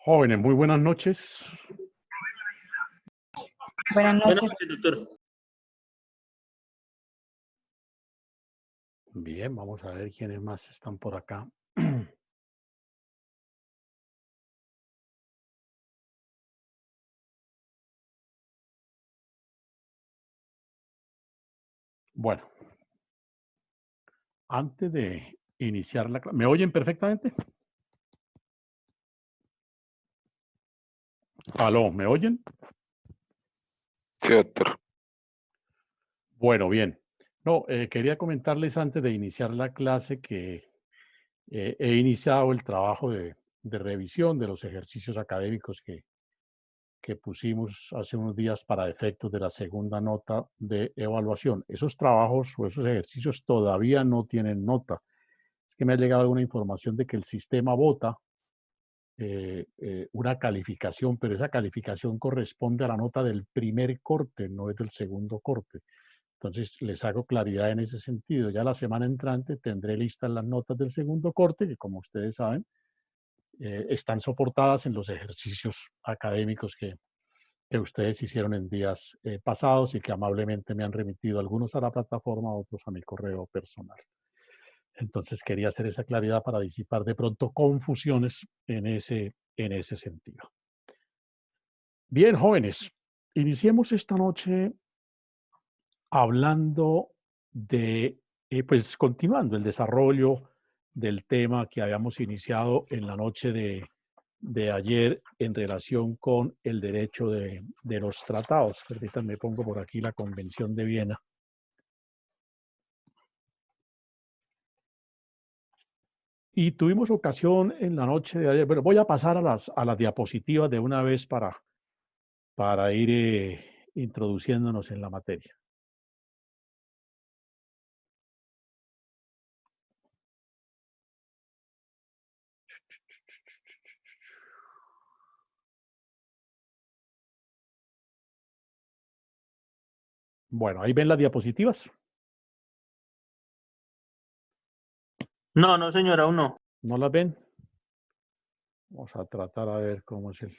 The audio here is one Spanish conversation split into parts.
Jóvenes, muy buenas noches. Buenas Buenas noches. noches, doctor. Bien, vamos a ver quiénes más están por acá. Bueno, antes de iniciar la clase, ¿me oyen perfectamente? Aló, ¿me oyen? Sí, doctor. Bueno, bien. No, quería comentarles antes de iniciar la clase que he iniciado el trabajo de revisión de los ejercicios académicos que pusimos hace unos días para efectos de la segunda nota de evaluación. Esos trabajos o esos ejercicios todavía no tienen nota. Es que me ha llegado alguna información de que el sistema vota una calificación, pero esa calificación corresponde a la nota del primer corte, no es del segundo corte. Entonces, les hago claridad en ese sentido. Ya la semana entrante tendré listas las notas del segundo corte, que como ustedes saben, están soportadas en los ejercicios académicos que ustedes hicieron en días pasados y que amablemente me han remitido algunos a la plataforma, otros a mi correo personal. Entonces quería hacer esa claridad para disipar de pronto confusiones en ese sentido. Bien, jóvenes, iniciemos esta noche hablando de, pues continuando el desarrollo del tema que habíamos iniciado en la noche de ayer en relación con el derecho de los tratados. Permítanme, pongo por aquí la Convención de Viena. Y tuvimos ocasión en la noche de ayer, bueno, voy a pasar a las diapositivas de una vez para ir introduciéndonos en la materia. Bueno, ahí ven las diapositivas. No, señora, aún no. ¿No las ven? Vamos a tratar a ver cómo es el...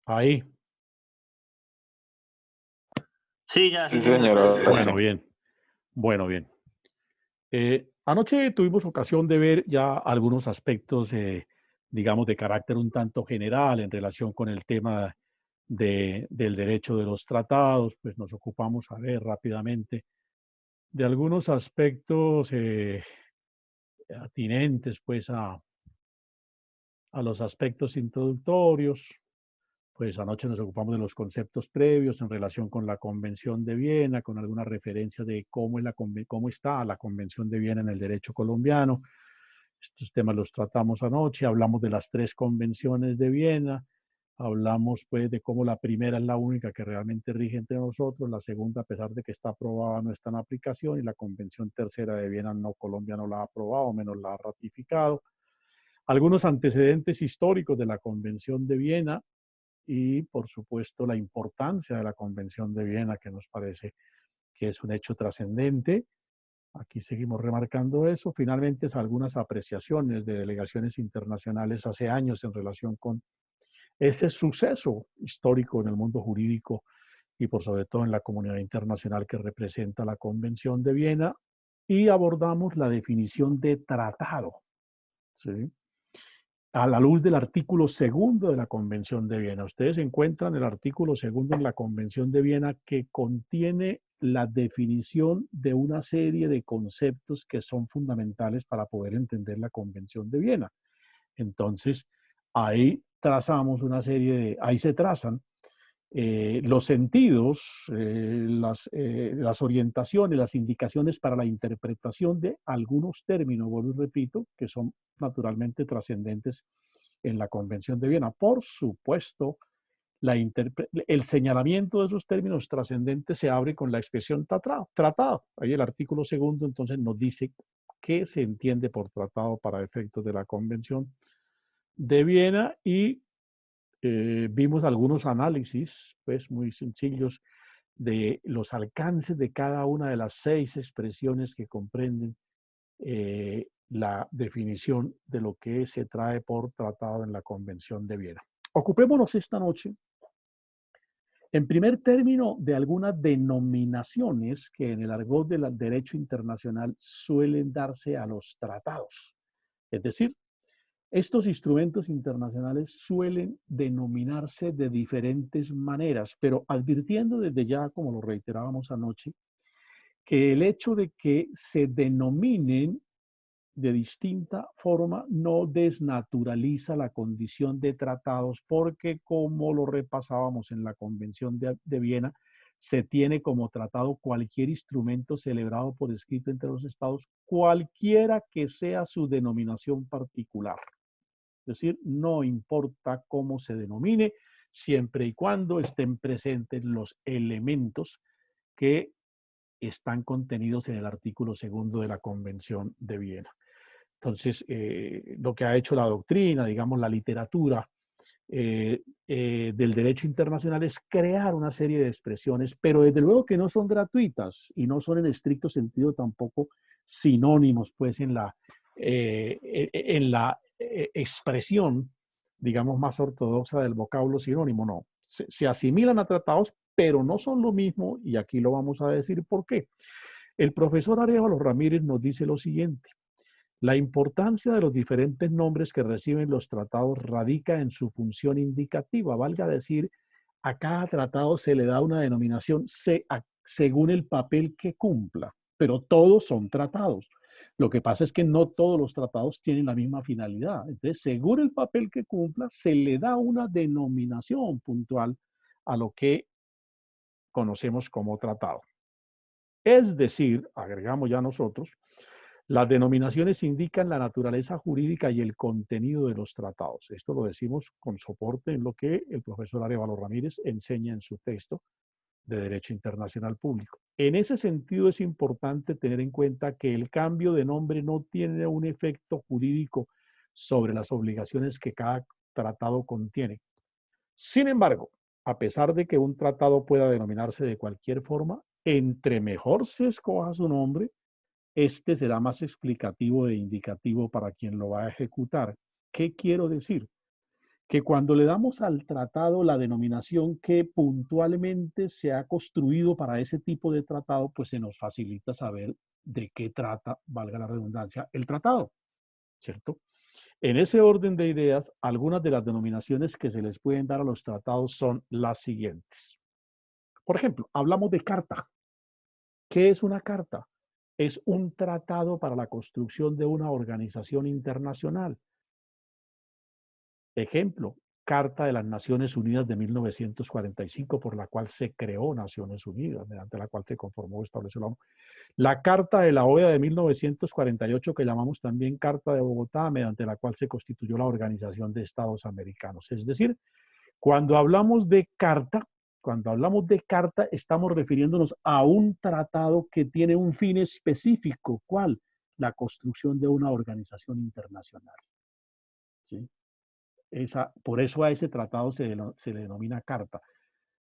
Ahí. Sí, ya. Sí, señora. Bueno, bien. Bueno, bien. Anoche tuvimos ocasión de ver ya algunos aspectos, digamos, de carácter un tanto general en relación con el tema del derecho de los tratados. Pues nos ocupamos a ver rápidamente de algunos aspectos atinentes pues a los aspectos introductorios. Pues anoche nos ocupamos de los conceptos previos en relación con la Convención de Viena, con alguna referencia de cómo está la Convención de Viena en el derecho colombiano. Estos temas los tratamos anoche, hablamos de las tres convenciones de Viena, hablamos pues de cómo la primera es la única que realmente rige entre nosotros, la segunda, a pesar de que está aprobada, no está en aplicación, y la Convención Tercera de Viena, no, Colombia no la ha aprobado, menos la ha ratificado. Algunos antecedentes históricos de la Convención de Viena y, por supuesto, la importancia de la Convención de Viena, que nos parece que es un hecho trascendente. Aquí seguimos remarcando eso. Finalmente, algunas apreciaciones de delegaciones internacionales hace años en relación con ese suceso histórico en el mundo jurídico y por sobre todo en la comunidad internacional que representa la Convención de Viena. Y abordamos la definición de tratado, ¿sí?, a la luz del artículo segundo de la Convención de Viena. Ustedes encuentran el artículo segundo en la Convención de Viena que contiene la definición de una serie de conceptos que son fundamentales para poder entender la Convención de Viena. Entonces, ahí trazamos una serie de, ahí se trazan los sentidos, las orientaciones, las indicaciones para la interpretación de algunos términos, vuelvo y repito, que son naturalmente trascendentes en la Convención de Viena. Por supuesto, el señalamiento de esos términos trascendentes se abre con la expresión tratado. Ahí el artículo segundo entonces nos dice qué se entiende por tratado para efectos de la Convención de Viena y vimos algunos análisis pues muy sencillos de los alcances de cada una de las 6 expresiones que comprenden la definición de lo que se trae por tratado en la Convención de Viena. Ocupémonos esta noche, en primer término, de algunas denominaciones que en el argot del derecho internacional suelen darse a los tratados. Es decir, estos instrumentos internacionales suelen denominarse de diferentes maneras, pero advirtiendo desde ya, como lo reiterábamos anoche, que el hecho de que se denominen de distinta forma no desnaturaliza la condición de tratados, porque como lo repasábamos en la Convención de Viena, se tiene como tratado cualquier instrumento celebrado por escrito entre los estados, cualquiera que sea su denominación particular. Es decir, no importa cómo se denomine, siempre y cuando estén presentes los elementos que están contenidos en el artículo 2 de la Convención de Viena. Entonces, lo que ha hecho la doctrina, digamos, la literatura del derecho internacional es crear una serie de expresiones, pero desde luego que no son gratuitas y no son en estricto sentido tampoco sinónimos, pues, en la expresión, digamos, más ortodoxa del vocablo sinónimo, no. Se asimilan a tratados, pero no son lo mismo, y aquí lo vamos a decir por qué. El profesor Arévalo Ramírez nos dice lo siguiente: la importancia de los diferentes nombres que reciben los tratados radica en su función indicativa, valga decir, a cada tratado se le da una denominación según el papel que cumpla, pero todos son tratados. Lo que pasa es que no todos los tratados tienen la misma finalidad. Entonces, según el papel que cumpla, se le da una denominación puntual a lo que conocemos como tratado. Es decir, agregamos ya nosotros, las denominaciones indican la naturaleza jurídica y el contenido de los tratados. Esto lo decimos con soporte en lo que el profesor Arévalo Ramírez enseña en su texto de Derecho Internacional Público. En ese sentido es importante tener en cuenta que el cambio de nombre no tiene un efecto jurídico sobre las obligaciones que cada tratado contiene. Sin embargo, a pesar de que un tratado pueda denominarse de cualquier forma, entre mejor se escoja su nombre, este será más explicativo e indicativo para quien lo va a ejecutar. ¿Qué quiero decir? Que cuando le damos al tratado la denominación que puntualmente se ha construido para ese tipo de tratado, pues se nos facilita saber de qué trata, valga la redundancia, el tratado, ¿cierto? En ese orden de ideas, algunas de las denominaciones que se les pueden dar a los tratados son las siguientes. Por ejemplo, hablamos de carta. ¿Qué es una carta? Es un tratado para la construcción de una organización internacional. Ejemplo, Carta de las Naciones Unidas de 1945, por la cual se creó Naciones Unidas, mediante la cual se conformó y estableció la ONU. La Carta de la OEA de 1948, que llamamos también Carta de Bogotá, mediante la cual se constituyó la Organización de Estados Americanos. Es decir, cuando hablamos de carta, estamos refiriéndonos a un tratado que tiene un fin específico. ¿Cuál? La construcción de una organización internacional. ¿Sí? Por eso a ese tratado se le denomina carta.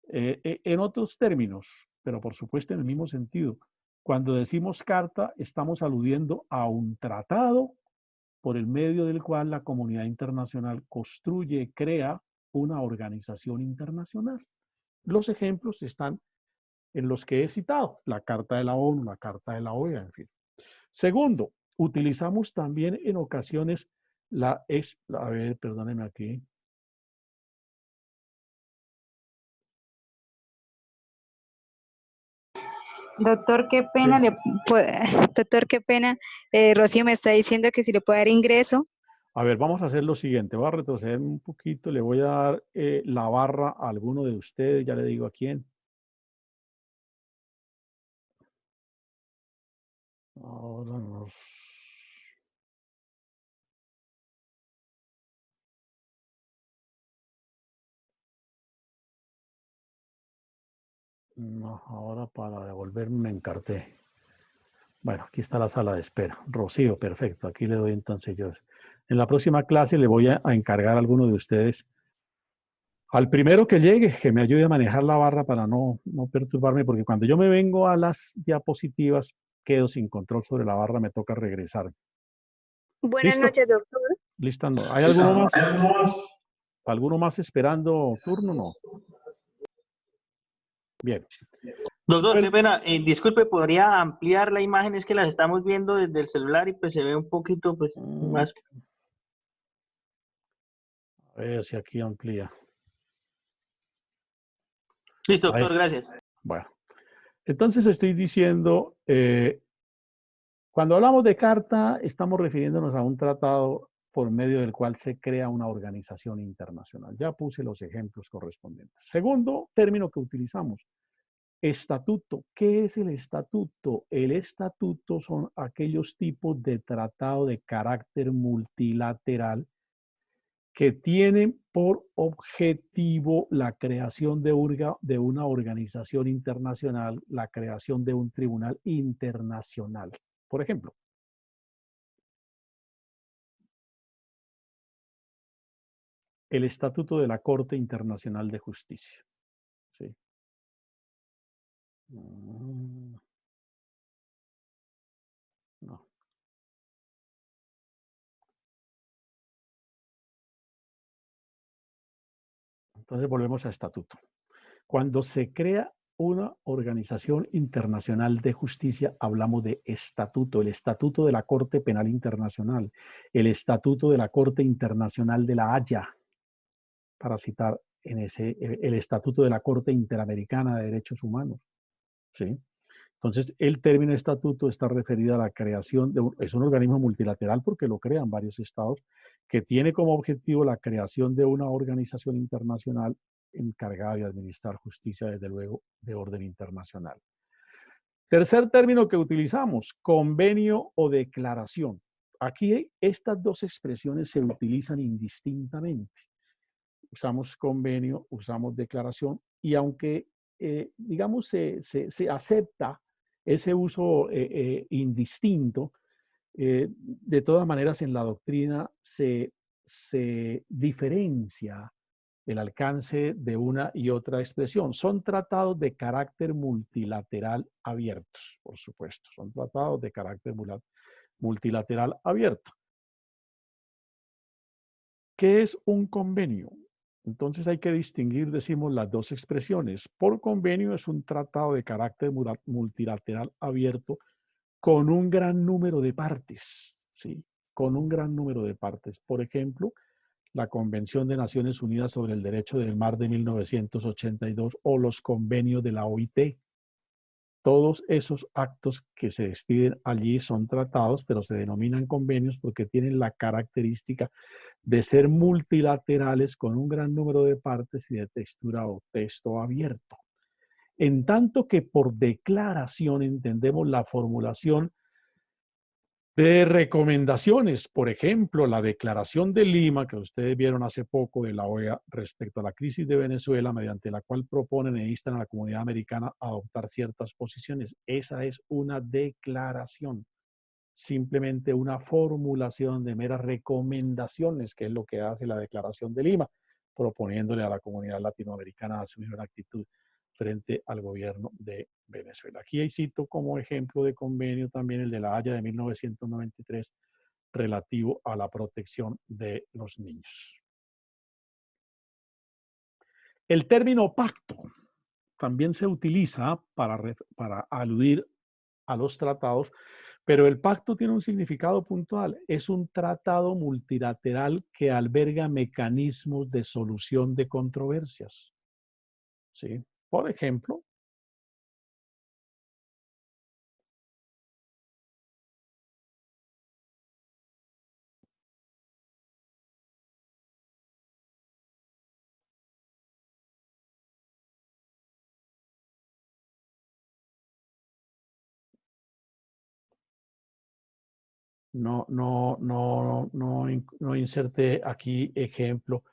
En otros términos, pero por supuesto en el mismo sentido, cuando decimos carta, estamos aludiendo a un tratado por el medio del cual la comunidad internacional construye, crea una organización internacional. Los ejemplos están en los que he citado, la Carta de la ONU, la Carta de la OEA, en fin. Segundo, utilizamos también en ocasiones a ver, perdónenme aquí. Doctor, qué pena, doctor, qué pena. Rocío me está diciendo que si le puede dar ingreso. A ver, vamos a hacer lo siguiente. Voy a retroceder un poquito. Le voy a dar la barra a alguno de ustedes. Ya le digo a quién. Ahora nos... No, ahora para devolverme me encarté. Bueno, aquí está la sala de espera. Rocío, perfecto. Aquí le doy entonces yo. En la próxima clase le voy a encargar a alguno de ustedes, al primero que llegue, que me ayude a manejar la barra para no perturbarme, porque cuando yo me vengo a las diapositivas, quedo sin control sobre la barra, me toca regresar. Buenas ¿Listo? noches, doctor. Listo, no. ¿Hay alguno más? ¿Alguno más esperando turno? No. Bien. Doctor, Bueno, qué pena. Disculpe, ¿podría ampliar la imagen? Es que las estamos viendo desde el celular y pues se ve un poquito pues más. a ver si aquí amplía. Listo, Ahí. doctor, gracias. Bueno, entonces estoy diciendo, cuando hablamos de carta, estamos refiriéndonos a un tratado por medio del cual se crea una organización internacional. Ya puse los ejemplos correspondientes. Segundo término que utilizamos, estatuto. ¿Qué es el estatuto? El estatuto son aquellos tipos de tratado de carácter multilateral que tienen por objetivo la creación de una organización internacional, la creación de un tribunal internacional. Por ejemplo, el Estatuto de la Corte Internacional de Justicia. ¿Sí? No. Entonces volvemos a estatuto. Cuando se crea una organización internacional de justicia, hablamos de estatuto, el Estatuto de la Corte Penal Internacional, el Estatuto de la Corte Internacional de la Haya, para citar en el Estatuto de la Corte Interamericana de Derechos Humanos. ¿Sí? Entonces, el término estatuto está referido a la creación es un organismo multilateral porque lo crean varios estados, que tiene como objetivo la creación de una organización internacional encargada de administrar justicia, desde luego, de orden internacional. Tercer término que utilizamos, convenio o declaración. Aquí estas dos expresiones se utilizan indistintamente. Usamos convenio, usamos declaración, y aunque, digamos, se acepta ese uso indistinto, de todas maneras en la doctrina se diferencia el alcance de una y otra expresión. Son tratados de carácter multilateral abiertos, por supuesto. Son tratados de carácter multilateral abierto. ¿Qué es un convenio? Entonces hay que distinguir, decimos, las dos expresiones. Por convenio es un tratado de carácter multilateral abierto con un gran número de partes, ¿sí? Con un gran número de partes. Por ejemplo, la Convención de Naciones Unidas sobre el Derecho del Mar de 1982 o los convenios de la OIT. Todos esos actos que se despiden allí son tratados, pero se denominan convenios porque tienen la característica de ser multilaterales con un gran número de partes y de textura o texto abierto. En tanto que por declaración entendemos la formulación de recomendaciones, por ejemplo, la Declaración de Lima, que ustedes vieron hace poco de la OEA respecto a la crisis de Venezuela, mediante la cual proponen e instan a la comunidad americana a adoptar ciertas posiciones. Esa es una declaración, simplemente una formulación de meras recomendaciones, que es lo que hace la Declaración de Lima, proponiéndole a la comunidad latinoamericana asumir una actitud frente al gobierno de Venezuela. Aquí cito como ejemplo de convenio también el de la Haya de 1993 relativo a la protección de los niños. El término pacto también se utiliza para aludir a los tratados, pero el pacto tiene un significado puntual. Es un tratado multilateral que alberga mecanismos de solución de controversias. ¿Sí? Por ejemplo, no inserté aquí ejemplo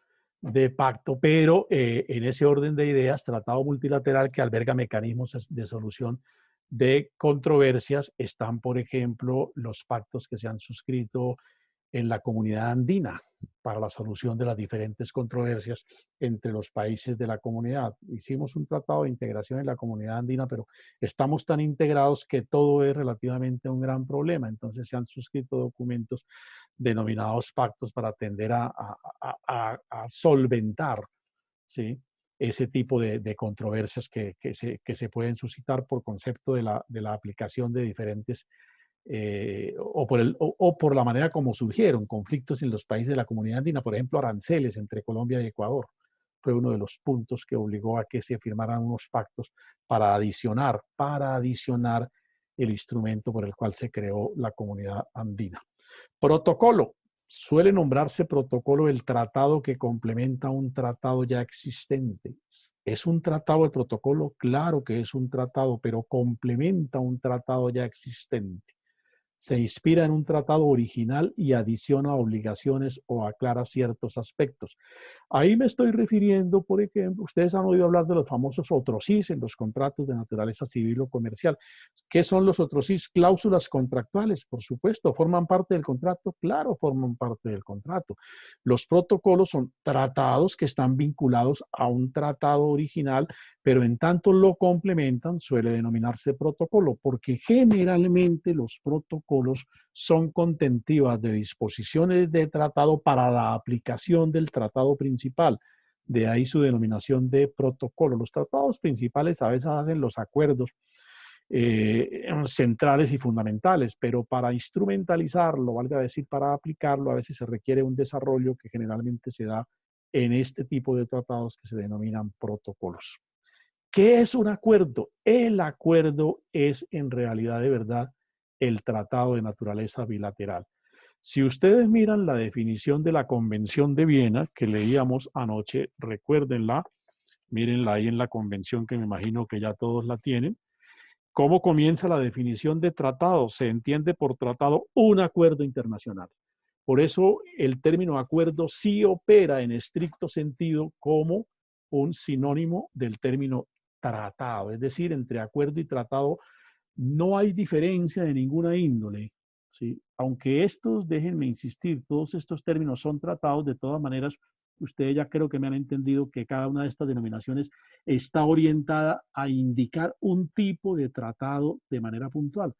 de pacto, pero en ese orden de ideas, tratado multilateral que alberga mecanismos de solución de controversias, están, por ejemplo, los pactos que se han suscrito en la comunidad andina para la solución de las diferentes controversias entre los países de la comunidad. Hicimos un tratado de integración en la comunidad andina, pero estamos tan integrados que todo es relativamente un gran problema. Entonces se han suscrito documentos denominados pactos para tender a solventar, ¿sí?, ese tipo de controversias que se pueden suscitar por concepto de la aplicación de diferentes, o por la manera como surgieron conflictos en los países de la Comunidad Andina, por ejemplo, aranceles entre Colombia y Ecuador. Fue uno de los puntos que obligó a que se firmaran unos pactos para adicionar el instrumento por el cual se creó la Comunidad Andina. Protocolo. Suele nombrarse protocolo el tratado que complementa un tratado ya existente. ¿Es un tratado el protocolo? Claro que es un tratado, pero complementa un tratado ya existente. Se inspira en un tratado original y adiciona obligaciones o aclara ciertos aspectos. Ahí me estoy refiriendo, por ejemplo, ustedes han oído hablar de los famosos OTROSIS en los contratos de naturaleza civil o comercial. ¿Qué son los OTROSIS? Cláusulas contractuales, por supuesto. ¿Forman parte del contrato? Claro, forman parte del contrato. Los protocolos son tratados que están vinculados a un tratado original, pero en tanto lo complementan, suele denominarse protocolo, porque generalmente los protocolos son contentivas de disposiciones de tratado para la aplicación del tratado principal. De ahí su denominación de protocolo. Los tratados principales a veces hacen los acuerdos centrales y fundamentales, pero para instrumentalizarlo, valga decir, para aplicarlo, a veces se requiere un desarrollo que generalmente se da en este tipo de tratados que se denominan protocolos. ¿Qué es un acuerdo? El acuerdo es en realidad de verdad el tratado de naturaleza bilateral. Si ustedes miran la definición de la Convención de Viena que leíamos anoche, recuérdenla, mírenla ahí en la convención que me imagino que ya todos la tienen. ¿Cómo comienza la definición de tratado? Se entiende por tratado un acuerdo internacional. Por eso el término acuerdo sí opera en estricto sentido como un sinónimo del término tratado. Es decir, entre acuerdo y tratado no hay diferencia de ninguna índole, ¿sí? Aunque estos, déjenme insistir, todos estos términos son tratados, de todas maneras, ustedes ya creo que me han entendido que cada una de estas denominaciones está orientada a indicar un tipo de tratado de manera puntual.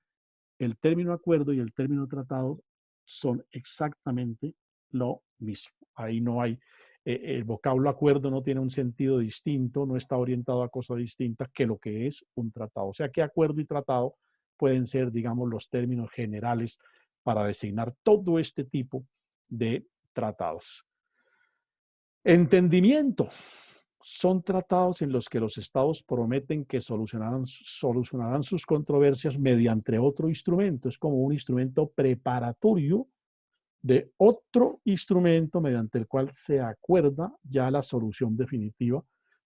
El término acuerdo y el término tratado son exactamente lo mismo. Ahí no hay, el vocablo acuerdo no tiene un sentido distinto, no está orientado a cosas distintas que lo que es un tratado. O sea que acuerdo y tratado pueden ser, digamos, los términos generales para designar todo este tipo de tratados. Entendimiento. Son tratados en los que los estados prometen que solucionarán sus controversias mediante otro instrumento. Es como un instrumento preparatorio de otro instrumento mediante el cual se acuerda ya la solución definitiva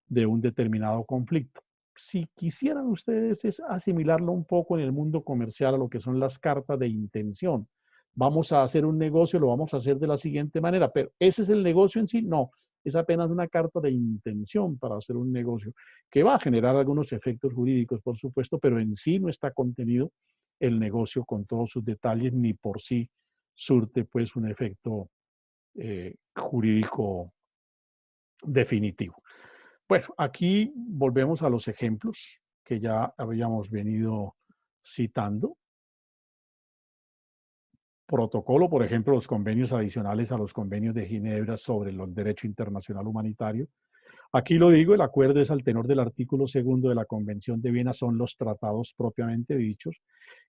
de un determinado conflicto. Si quisieran ustedes es asimilarlo un poco en el mundo comercial a lo que son las cartas de intención. Vamos a hacer un negocio, lo vamos a hacer de la siguiente manera, pero ¿ese es el negocio en sí? No, es apenas una carta de intención para hacer un negocio que va a generar algunos efectos jurídicos, por supuesto, pero en sí no está contenido el negocio con todos sus detalles, ni por sí surte pues un efecto jurídico definitivo. Bueno, aquí volvemos a los ejemplos que ya habíamos venido citando. Protocolo, por ejemplo, los convenios adicionales a los convenios de Ginebra sobre el derecho internacional humanitario. Aquí lo digo, el acuerdo es al tenor del artículo 2 de la Convención de Viena, son los tratados propiamente dichos.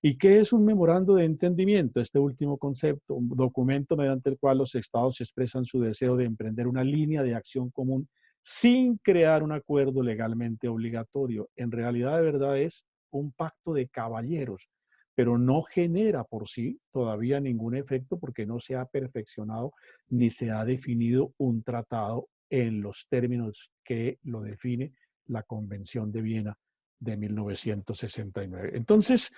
¿Y qué es un memorando de entendimiento? Este último concepto, un documento mediante el cual los estados expresan su deseo de emprender una línea de acción común sin crear un acuerdo legalmente obligatorio. En realidad, de verdad, es un pacto de caballeros, pero no genera por sí todavía ningún efecto porque no se ha perfeccionado ni se ha definido un tratado en los términos que lo define la Convención de Viena de 1969. Entonces,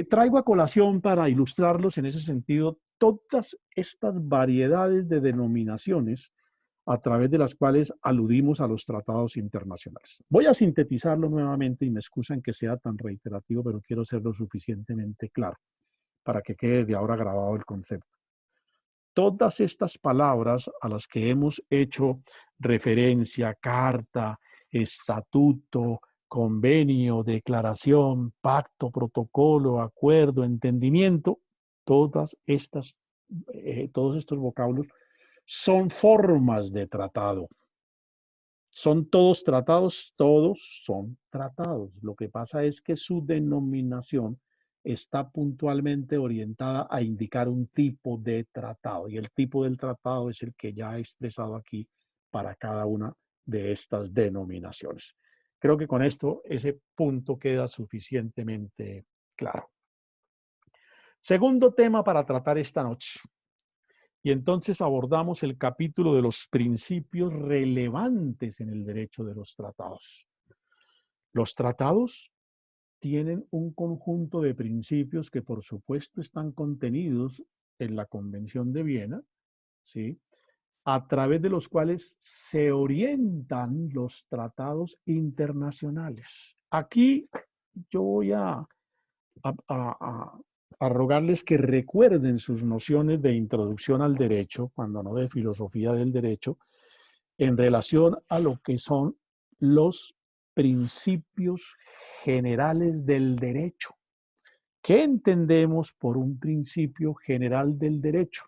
traigo a colación para ilustrarlos en ese sentido todas estas variedades de denominaciones a través de las cuales aludimos a los tratados internacionales. Voy a sintetizarlo nuevamente y me excusan que sea tan reiterativo, pero quiero ser lo suficientemente claro para que quede de ahora grabado el concepto. Todas estas palabras a las que hemos hecho referencia, carta, estatuto, convenio, declaración, pacto, protocolo, acuerdo, entendimiento, todas estas todos estos vocablos, son formas de tratado. ¿Son todos tratados? Todos son tratados. Lo que pasa es que su denominación está puntualmente orientada a indicar un tipo de tratado. Y el tipo del tratado es el que ya he expresado aquí para cada una de estas denominaciones. Creo que con esto ese punto queda suficientemente claro. Segundo tema para tratar esta noche. Y entonces abordamos el capítulo de los principios relevantes en el derecho de los tratados. Los tratados tienen un conjunto de principios que por supuesto están contenidos en la Convención de Viena, ¿sí?, a través de los cuales se orientan los tratados internacionales. Aquí yo voy a rogarles que recuerden sus nociones de introducción al derecho, cuando no de filosofía del derecho, en relación a lo que son los principios generales del derecho. ¿Qué entendemos por un principio general del derecho?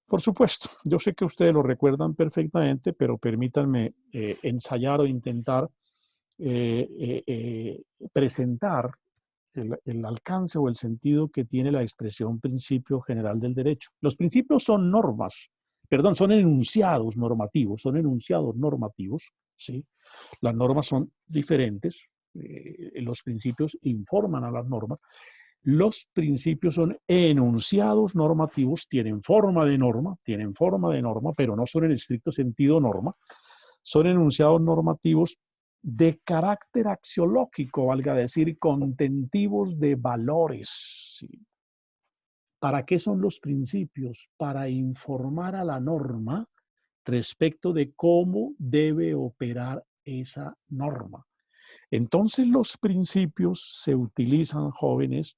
Por supuesto, yo sé que ustedes lo recuerdan perfectamente, pero permítanme ensayar o intentar presentar el alcance o el sentido que tiene la expresión principio general del derecho. Los principios son normas, perdón, son enunciados normativos, ¿sí? Las normas son diferentes, los principios informan a las normas. Los principios son enunciados normativos, tienen forma de norma, pero no son en estricto sentido norma. Son enunciados normativos de carácter axiológico, valga decir, contentivos de valores. ¿Sí? ¿Para qué son los principios? Para informar a la norma respecto de cómo debe operar esa norma. Entonces los principios se utilizan, jóvenes.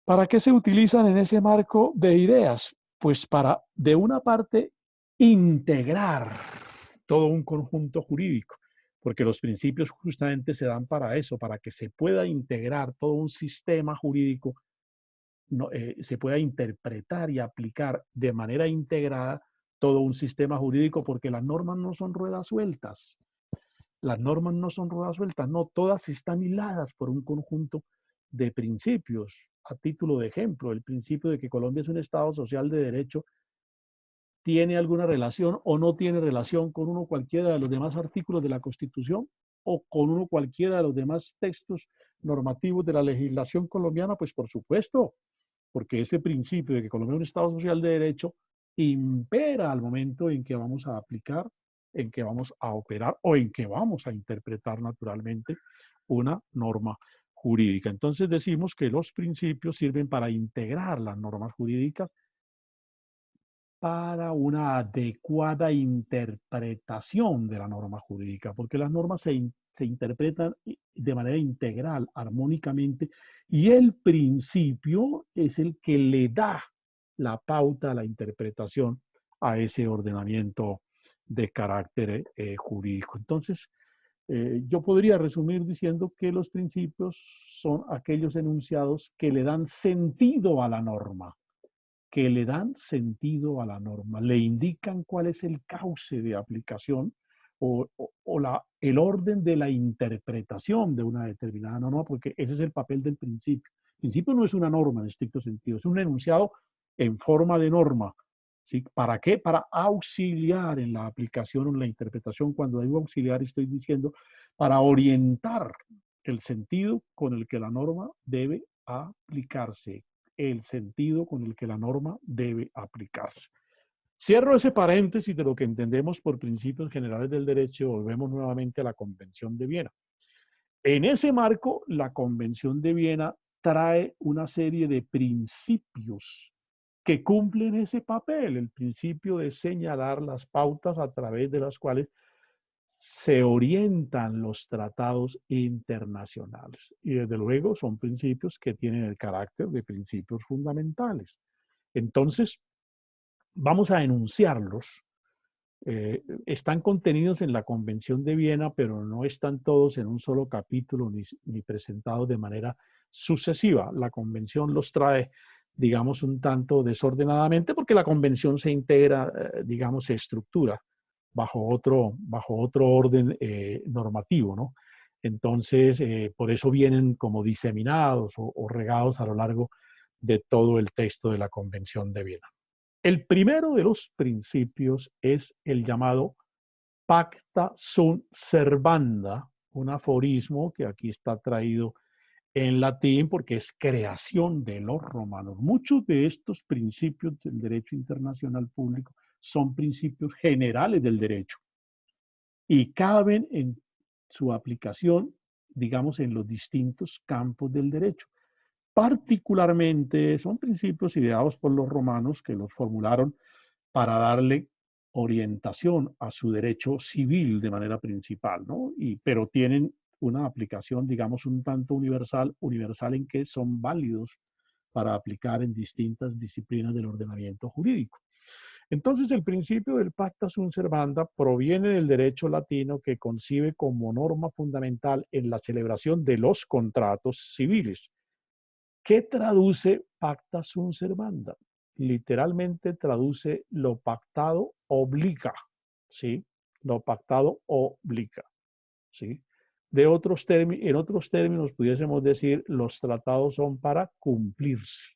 ¿Para qué se utilizan en ese marco de ideas? Pues para, de una parte, integrar todo un conjunto jurídico, porque los principios justamente se dan para eso, para que se pueda integrar todo un sistema jurídico, se pueda interpretar y aplicar de manera integrada todo un sistema jurídico, porque las normas no son ruedas sueltas. Las normas no son ruedas sueltas, no, todas están hiladas por un conjunto de principios. A título de ejemplo, el principio de que Colombia es un Estado social de derecho tiene alguna relación o no tiene relación con uno cualquiera de los demás artículos de la Constitución o con uno cualquiera de los demás textos normativos de la legislación colombiana, pues por supuesto, porque ese principio de que Colombia es un Estado social de derecho impera al momento en que vamos a aplicar, en que vamos a operar o en que vamos a interpretar naturalmente una norma jurídica. Entonces decimos que los principios sirven para integrar las normas jurídicas para una adecuada interpretación de la norma jurídica, porque las normas se interpretan de manera integral, armónicamente, y el principio es el que le da la pauta a la interpretación a ese ordenamiento de carácter jurídico. Entonces, yo podría resumir diciendo que los principios son aquellos enunciados que le dan sentido a la norma, le indican cuál es el cauce de aplicación o el orden de la interpretación de una determinada norma, porque ese es el papel del principio. El principio no es una norma en estricto sentido, es un enunciado en forma de norma. ¿Sí? ¿Para qué? Para auxiliar en la aplicación o en la interpretación. Cuando digo auxiliar estoy diciendo para orientar el sentido con el que la norma debe aplicarse. El sentido con el que la norma debe aplicarse. Cierro ese paréntesis de lo que entendemos por principios generales del derecho y volvemos nuevamente a la Convención de Viena. En ese marco, la Convención de Viena trae una serie de principios que cumplen ese papel, el principio de señalar las pautas a través de las cuales se orientan los tratados internacionales. Y desde luego son principios que tienen el carácter de principios fundamentales. Entonces, vamos a enunciarlos. Están contenidos en la Convención de Viena, pero no están todos en un solo capítulo ni presentados de manera sucesiva. La Convención los trae digamos, un tanto desordenadamente, porque la convención se integra, digamos, se estructura bajo otro orden normativo, ¿no? Entonces, por eso vienen como diseminados o regados a lo largo de todo el texto de la Convención de Viena. El primero de los principios es el llamado Pacta sunt servanda, un aforismo que aquí está traído en latín porque es creación de los romanos. Muchos de estos principios del derecho internacional público son principios generales del derecho y caben en su aplicación, digamos, en los distintos campos del derecho. Particularmente son principios ideados por los romanos que los formularon para darle orientación a su derecho civil de manera principal, ¿no? Pero tienen una aplicación, digamos, un tanto universal en que son válidos para aplicar en distintas disciplinas del ordenamiento jurídico. Entonces, el principio del pacta sunt servanda proviene del derecho latino que concibe como norma fundamental en la celebración de los contratos civiles. ¿Qué traduce pacta sunt servanda? Literalmente traduce lo pactado obliga, ¿sí? Lo pactado obliga, ¿sí? En otros términos pudiésemos decir, los tratados son para cumplirse,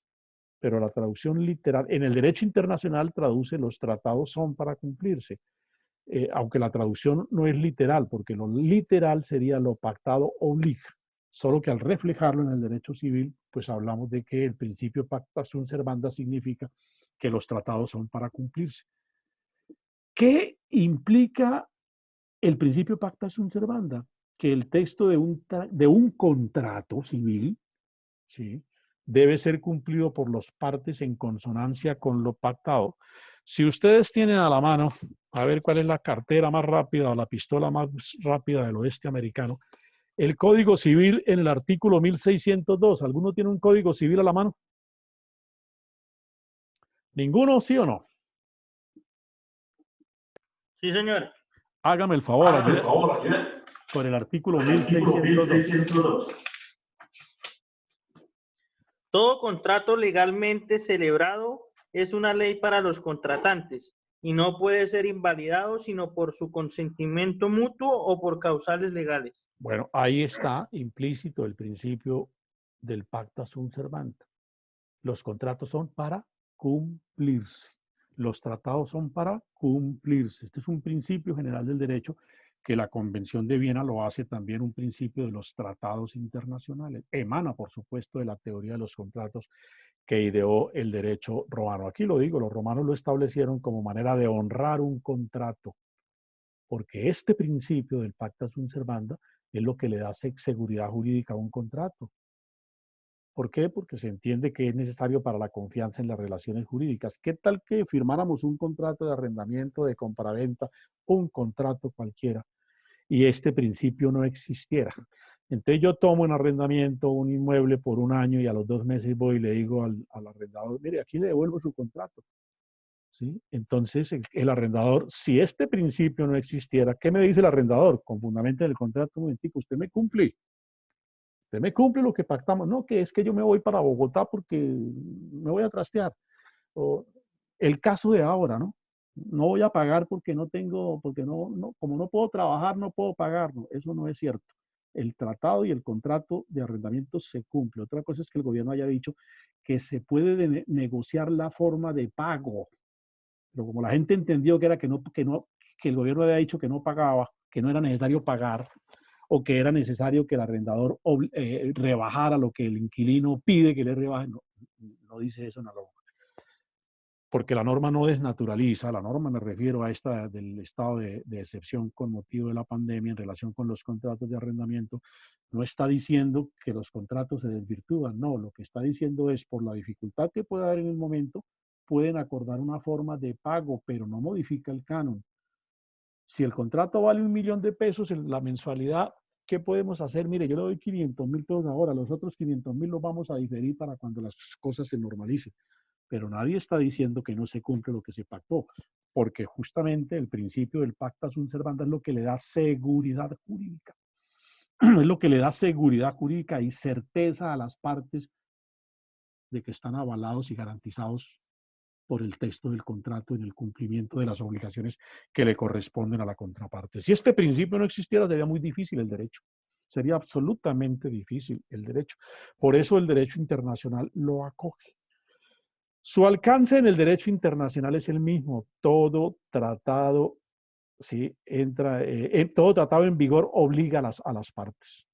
pero la traducción literal, en el derecho internacional traduce los tratados son para cumplirse, aunque la traducción no es literal, porque lo literal sería lo pactado obliga. Solo que al reflejarlo en el derecho civil, pues hablamos de que el principio pacta sunt servanda significa que los tratados son para cumplirse. ¿Qué implica el principio pacta sunt servanda? Que el texto de un contrato civil, ¿sí?, debe ser cumplido por las partes en consonancia con lo pactado. Si ustedes tienen a la mano, a ver cuál es la cartera más rápida o la pistola más rápida del oeste americano, el Código Civil en el artículo 1602. ¿Alguno tiene un Código Civil a la mano? ¿Ninguno, sí o no? Sí, señor. Hágame el favor, ayúdame por el artículo 1602. Todo contrato legalmente celebrado es una ley para los contratantes y no puede ser invalidado sino por su consentimiento mutuo o por causales legales. Bueno, ahí está implícito el principio del pacta sunt servanda. Los contratos son para cumplirse. Los tratados son para cumplirse. Este es un principio general del derecho que la Convención de Viena lo hace también un principio de los tratados internacionales. Emana, por supuesto, de la teoría de los contratos que ideó el derecho romano. Aquí lo digo, los romanos lo establecieron como manera de honrar un contrato, porque este principio del pacta sunt servanda es lo que le da seguridad jurídica a un contrato. ¿Por qué? Porque se entiende que es necesario para la confianza en las relaciones jurídicas. ¿Qué tal que firmáramos un contrato de arrendamiento, de compraventa, un contrato cualquiera, y este principio no existiera? Entonces yo tomo en arrendamiento un inmueble por un año y a los 2 meses voy y le digo al arrendador, mire, aquí le devuelvo su contrato, ¿sí? Entonces el arrendador, si este principio no existiera, ¿qué me dice el arrendador? Con fundamento en el contrato, un momentico, usted me cumple. Usted me cumple lo que pactamos. No, que es que yo me voy para Bogotá porque me voy a trastear. O el caso de ahora, ¿no? No voy a pagar porque no tengo, porque como no puedo trabajar, no puedo pagar. No, eso no es cierto. El tratado y el contrato de arrendamiento se cumple. Otra cosa es que el gobierno haya dicho que se puede negociar la forma de pago. Pero como la gente entendió que era que el gobierno había dicho que no pagaba, que no era necesario pagar, o que era necesario que el arrendador rebajara lo que el inquilino pide que le rebaje. No dice eso en la norma. Porque la norma no desnaturaliza, la norma me refiero a esta del estado de excepción con motivo de la pandemia en relación con los contratos de arrendamiento, no está diciendo que los contratos se desvirtúan, no, lo que está diciendo es por la dificultad que puede haber en el momento, pueden acordar una forma de pago, pero no modifica el canon. Si el contrato vale $1.000.000, la mensualidad, ¿qué podemos hacer? Mire, yo le doy 500.000 pesos ahora, los otros 500.000 los vamos a diferir para cuando las cosas se normalicen. Pero nadie está diciendo que no se cumple lo que se pactó, porque justamente el principio del pacta sunt servanda es lo que le da seguridad jurídica. Es lo que le da seguridad jurídica y certeza a las partes de que están avalados y garantizados por el texto del contrato en el cumplimiento de las obligaciones que le corresponden a la contraparte. Si este principio no existiera, sería muy difícil el derecho. Sería absolutamente difícil el derecho. Por eso el derecho internacional lo acoge. Su alcance en el derecho internacional es el mismo. Todo tratado, ¿sí? Todo tratado en vigor obliga a las partes.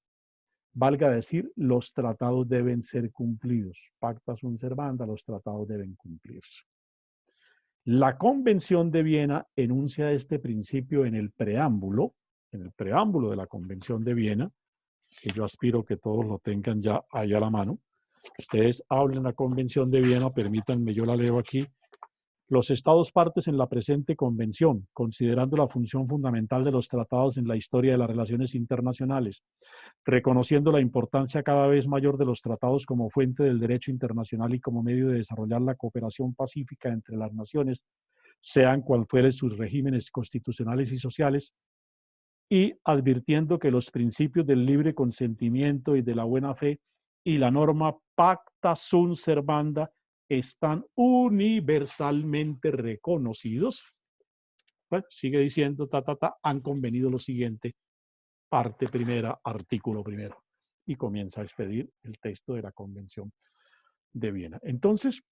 Valga decir, los tratados deben ser cumplidos. Pacta sunt servanda, los tratados deben cumplirse. La Convención de Viena enuncia este principio en el preámbulo de la Convención de Viena, que yo aspiro que todos lo tengan ya ahí a la mano. Ustedes hablen la Convención de Viena, permítanme, yo la leo aquí. Los Estados partes en la presente convención, considerando la función fundamental de los tratados en la historia de las relaciones internacionales, reconociendo la importancia cada vez mayor de los tratados como fuente del derecho internacional y como medio de desarrollar la cooperación pacífica entre las naciones, sean cual fueren sus regímenes constitucionales y sociales, y advirtiendo que los principios del libre consentimiento y de la buena fe y la norma pacta sunt servanda están universalmente reconocidos. Bueno, sigue diciendo, han convenido lo siguiente, parte primera, artículo primero, y comienza a expedir el texto de la Convención de Viena. Entonces,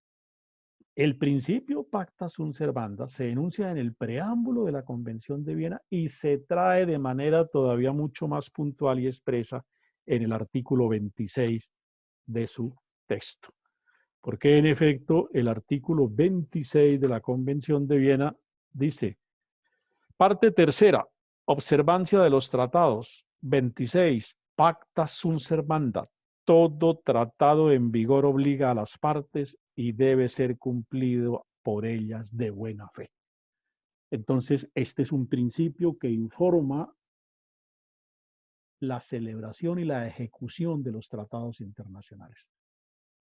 el principio pacta sunt servanda se enuncia en el preámbulo de la Convención de Viena y se trae de manera todavía mucho más puntual y expresa en el artículo 26 de su texto. Porque en efecto el artículo 26 de la Convención de Viena dice, parte tercera, observancia de los tratados. 26, pacta sunt servanda. Todo tratado en vigor obliga a las partes y debe ser cumplido por ellas de buena fe. Entonces, este es un principio que informa la celebración y la ejecución de los tratados internacionales.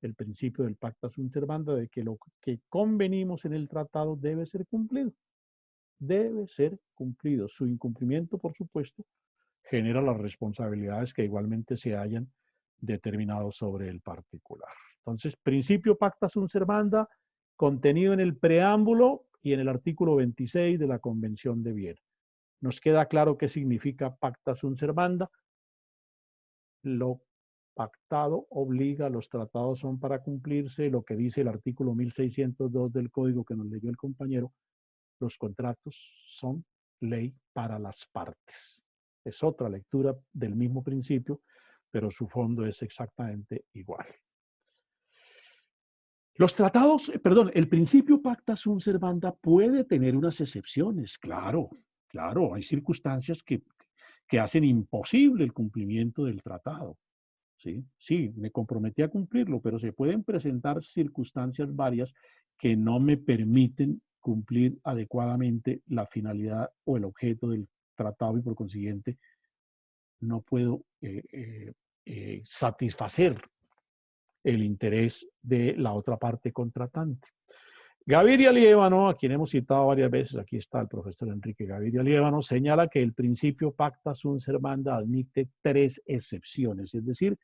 El principio del pacta sunt servanda, de que lo que convenimos en el tratado debe ser cumplido. Debe ser cumplido. Su incumplimiento, por supuesto, genera las responsabilidades que igualmente se hayan determinado sobre el particular. Entonces, principio pacta sunt servanda, contenido en el preámbulo y en el artículo 26 de la Convención de Viena. Nos queda claro qué significa pacta sunt servanda. Lo pactado obliga, los tratados son para cumplirse, lo que dice el artículo 1602 del Código que nos leyó el compañero, los contratos son ley para las partes. Es otra lectura del mismo principio, pero su fondo es exactamente igual. Los tratados, el principio pacta sunt servanda puede tener unas excepciones, claro, hay circunstancias que hacen imposible el cumplimiento del tratado. Sí, me comprometí a cumplirlo, pero se pueden presentar circunstancias varias que no me permiten cumplir adecuadamente la finalidad o el objeto del tratado y por consiguiente no puedo satisfacer el interés de la otra parte contratante. Gaviria Liévano, a quien hemos citado varias veces, aquí está el profesor Enrique Gaviria Liévano, señala que el principio pacta sunt servanda admite 3 excepciones, es decir,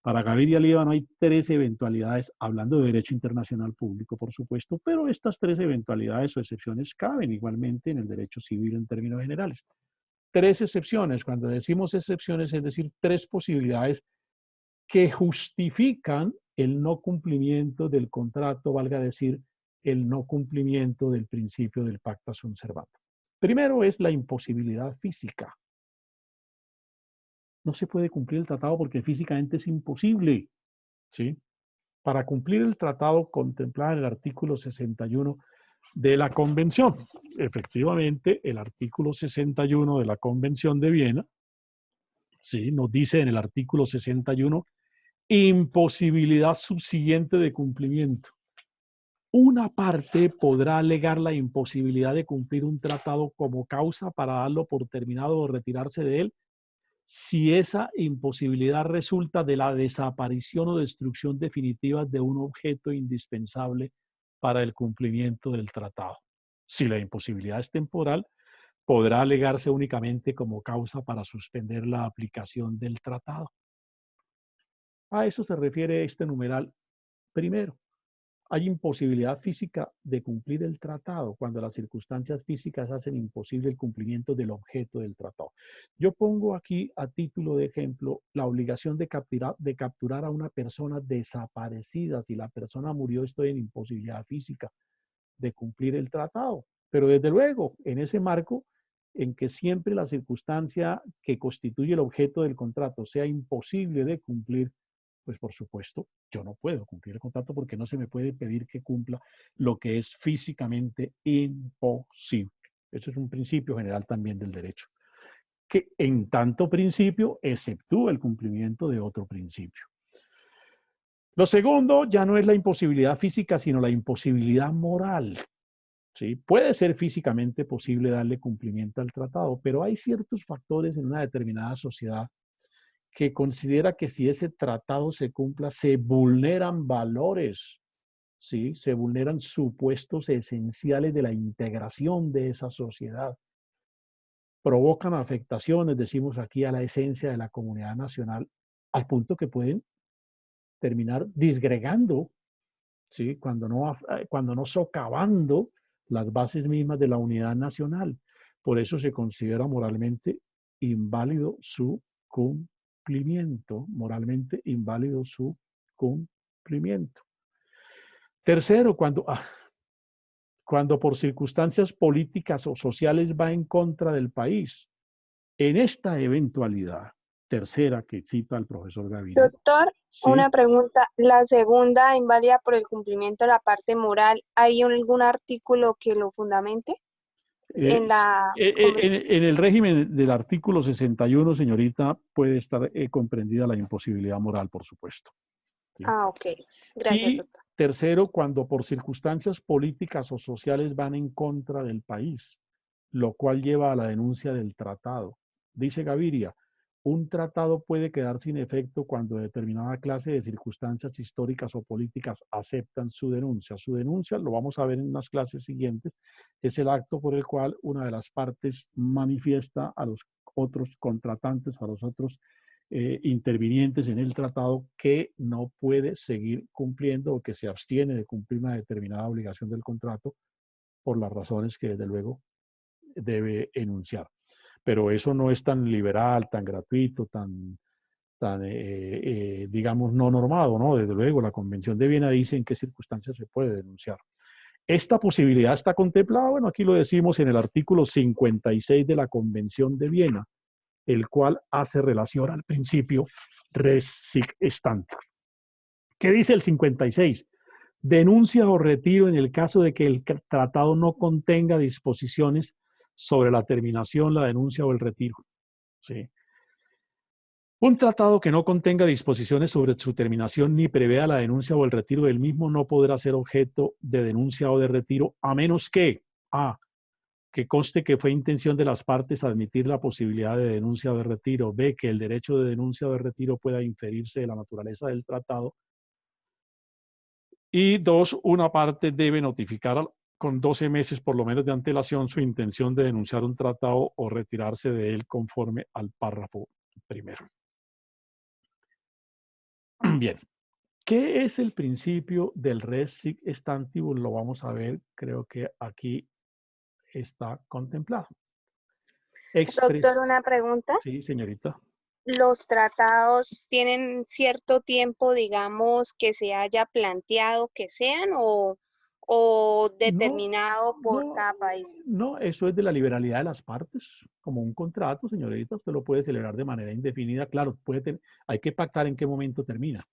para Gaviria Liévano hay 3 eventualidades, hablando de derecho internacional público, por supuesto, pero estas 3 eventualidades o excepciones caben igualmente en el derecho civil en términos generales. 3 excepciones, cuando decimos excepciones, es decir, 3 posibilidades que justifican el no cumplimiento del contrato, valga decir, el no cumplimiento del principio del pacta sunt servanda. Primero es la imposibilidad física. No se puede cumplir el tratado porque físicamente es imposible, ¿sí? Para cumplir el tratado contemplado en el artículo 61 de la Convención. Efectivamente, el artículo 61 de la Convención de Viena, ¿sí? Nos dice en el artículo 61, imposibilidad subsiguiente de cumplimiento. Una parte podrá alegar la imposibilidad de cumplir un tratado como causa para darlo por terminado o retirarse de él, si esa imposibilidad resulta de la desaparición o destrucción definitiva de un objeto indispensable para el cumplimiento del tratado. Si la imposibilidad es temporal, podrá alegarse únicamente como causa para suspender la aplicación del tratado. A eso se refiere este numeral Primero, hay imposibilidad física de cumplir el tratado cuando las circunstancias físicas hacen imposible el cumplimiento del objeto del tratado. Yo pongo aquí a título de ejemplo la obligación de capturar a una persona desaparecida. Si la persona murió, estoy en imposibilidad física de cumplir el tratado. Pero desde luego, en ese marco en que siempre la circunstancia que constituye el objeto del contrato sea imposible de cumplir, pues por supuesto, yo no puedo cumplir el contrato porque no se me puede pedir que cumpla lo que es físicamente imposible. Eso es un principio general también del derecho, que en tanto principio exceptúa el cumplimiento de otro principio. Lo segundo ya no es la imposibilidad física, sino la imposibilidad moral. ¿Sí? Puede ser físicamente posible darle cumplimiento al tratado, pero hay ciertos factores en una determinada sociedad que considera que si ese tratado se cumpla, se vulneran valores, ¿sí? Se vulneran supuestos esenciales de la integración de esa sociedad. Provocan afectaciones, decimos aquí, a la esencia de la comunidad nacional, al punto que pueden terminar disgregando, ¿sí? Cuando no socavando las bases mismas de la unidad nacional. Por eso se considera moralmente inválido su cumplimiento, moralmente inválido su cumplimiento. Tercero, cuando por circunstancias políticas o sociales va en contra del país. En esta eventualidad, tercera que cita el profesor Gaviria, Doctor, ¿sí? una pregunta. La segunda, inválida por el cumplimiento de la parte moral, ¿hay algún artículo que lo fundamente en la convención? En el régimen del artículo 61, señorita, puede estar comprendida la imposibilidad moral, por supuesto. ¿Sí? Ah, ok. Gracias, Y doctor. tercero, cuando por circunstancias políticas o sociales van en contra del país, lo cual lleva a la denuncia del tratado. Dice Gaviria, un tratado puede quedar sin efecto cuando determinada clase de circunstancias históricas o políticas aceptan su denuncia. Su denuncia, lo vamos a ver en unas clases siguientes, es el acto por el cual una de las partes manifiesta a los otros contratantes, a los otros intervinientes en el tratado que no puede seguir cumpliendo o que se abstiene de cumplir una determinada obligación del contrato por las razones que desde luego debe enunciar. Pero eso no es tan liberal, tan gratuito, tan digamos, no normado, ¿no? Desde luego, la Convención de Viena dice en qué circunstancias se puede denunciar. Esta posibilidad está contemplada, bueno, aquí lo decimos en el artículo 56 de la Convención de Viena, el cual hace relación al principio res sic stante. ¿Qué dice el 56? Denuncia o retiro en el caso de que el tratado no contenga disposiciones sobre la terminación, la denuncia o el retiro. ¿Sí? Un tratado que no contenga disposiciones sobre su terminación ni prevea la denuncia o el retiro del mismo no podrá ser objeto de denuncia o de retiro a menos que a. Que conste que fue intención de las partes admitir la posibilidad de denuncia o de retiro. B, que el derecho de denuncia o de retiro pueda inferirse de la naturaleza del tratado. Y 2, una parte debe notificar con 12 meses por lo menos de antelación su intención de denunciar un tratado o retirarse de él conforme al párrafo primero. Bien, ¿qué es el principio del res sic stantibus? Lo vamos a ver, creo que aquí está contemplado. Doctor, una pregunta. Sí, señorita. ¿Los tratados tienen cierto tiempo, digamos, que se haya planteado que sean o determinado por cada país? No, eso es de la liberalidad de las partes, como un contrato, señorita, usted lo puede celebrar de manera indefinida, claro, hay que pactar en qué momento termina,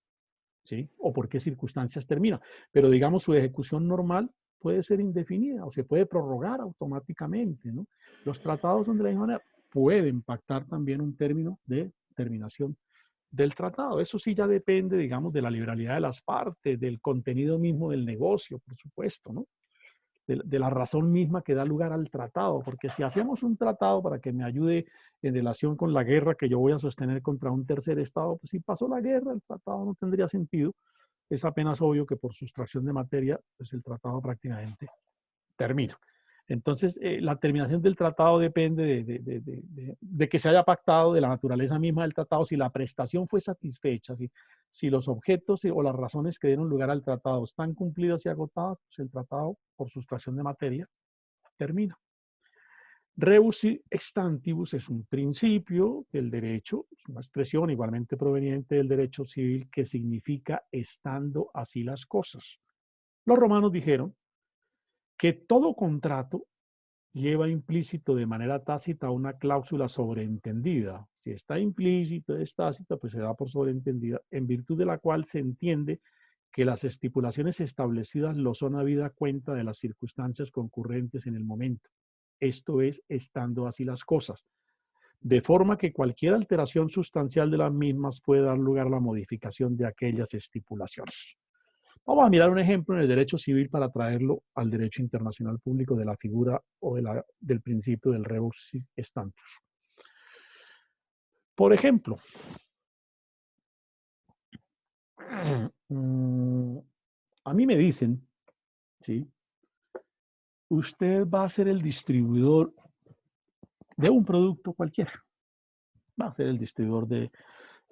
¿sí? O por qué circunstancias termina, pero digamos su ejecución normal puede ser indefinida o se puede prorrogar automáticamente, ¿no? Los tratados son de la misma manera, pueden pactar también un término de terminación del tratado. Eso sí ya depende, digamos, de la liberalidad de las partes, del contenido mismo del negocio, por supuesto, ¿no? De la razón misma que da lugar al tratado, porque si hacemos un tratado para que me ayude en relación con la guerra que yo voy a sostener contra un tercer estado, pues si pasó la guerra, el tratado no tendría sentido. Es apenas obvio que por sustracción de materia, pues el tratado prácticamente termina. Entonces, la terminación del tratado depende de que se haya pactado, de la naturaleza misma del tratado, si la prestación fue satisfecha, si Si los objetos o las razones que dieron lugar al tratado están cumplidas y agotadas, pues el tratado, por sustracción de materia, termina. Rebus extantibus es un principio del derecho, es una expresión igualmente proveniente del derecho civil que significa estando así las cosas. Los romanos dijeron que todo contrato lleva implícito de manera tácita una cláusula sobreentendida. Si está implícito, es tácita, pues se da por sobreentendida, en virtud de la cual se entiende que las estipulaciones establecidas lo son habida cuenta de las circunstancias concurrentes en el momento. Esto es, estando así las cosas. De forma que cualquier alteración sustancial de las mismas puede dar lugar a la modificación de aquellas estipulaciones. Vamos a mirar un ejemplo en el derecho civil para traerlo al derecho internacional público de la figura o del principio del rebus estantus. Por ejemplo, a mí me dicen, ¿sí? Usted va a ser el distribuidor de un producto cualquiera. Va a ser el distribuidor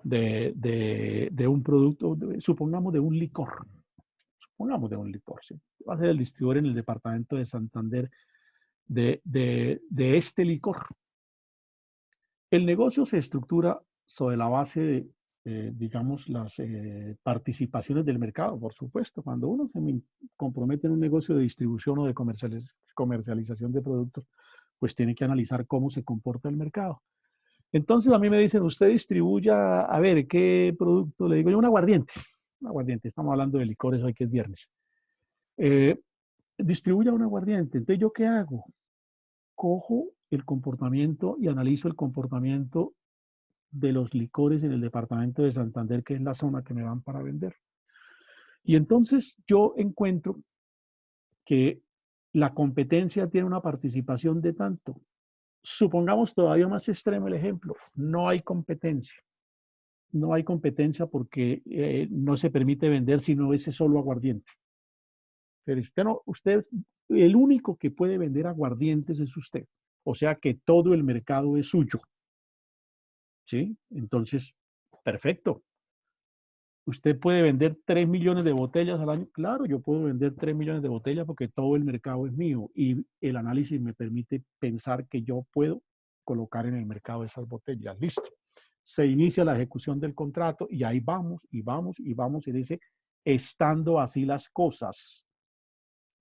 de un producto, supongamos de un licor. Supongamos de un licor, ¿sí? Va a ser el distribuidor en el departamento de Santander de este licor. El negocio se estructura sobre la base de, digamos, las participaciones del mercado, por supuesto. Cuando uno se compromete en un negocio de distribución o de comercialización de productos, pues tiene que analizar cómo se comporta el mercado. Entonces a mí me dicen, usted distribuya, a ver, ¿qué producto? Le digo yo, un aguardiente. Un aguardiente, estamos hablando de licores hoy que es viernes. Distribuya un aguardiente. Entonces, ¿yo qué hago? Cojo el comportamiento y analizo el comportamiento de los licores en el departamento de Santander, que es la zona que me van para vender. Y entonces yo encuentro que la competencia tiene una participación de tanto. Supongamos todavía más extremo el ejemplo, no hay competencia. No hay competencia porque no se permite vender sino ese solo aguardiente. Pero usted, el único que puede vender aguardientes es usted. O sea que todo el mercado es suyo. ¿Sí? Entonces, perfecto. ¿Usted puede vender 3 millones de botellas al año? Claro, yo puedo vender 3 millones de botellas porque todo el mercado es mío y el análisis me permite pensar que yo puedo colocar en el mercado esas botellas. Listo. Se inicia la ejecución del contrato y ahí vamos y vamos y vamos y dice, estando así las cosas.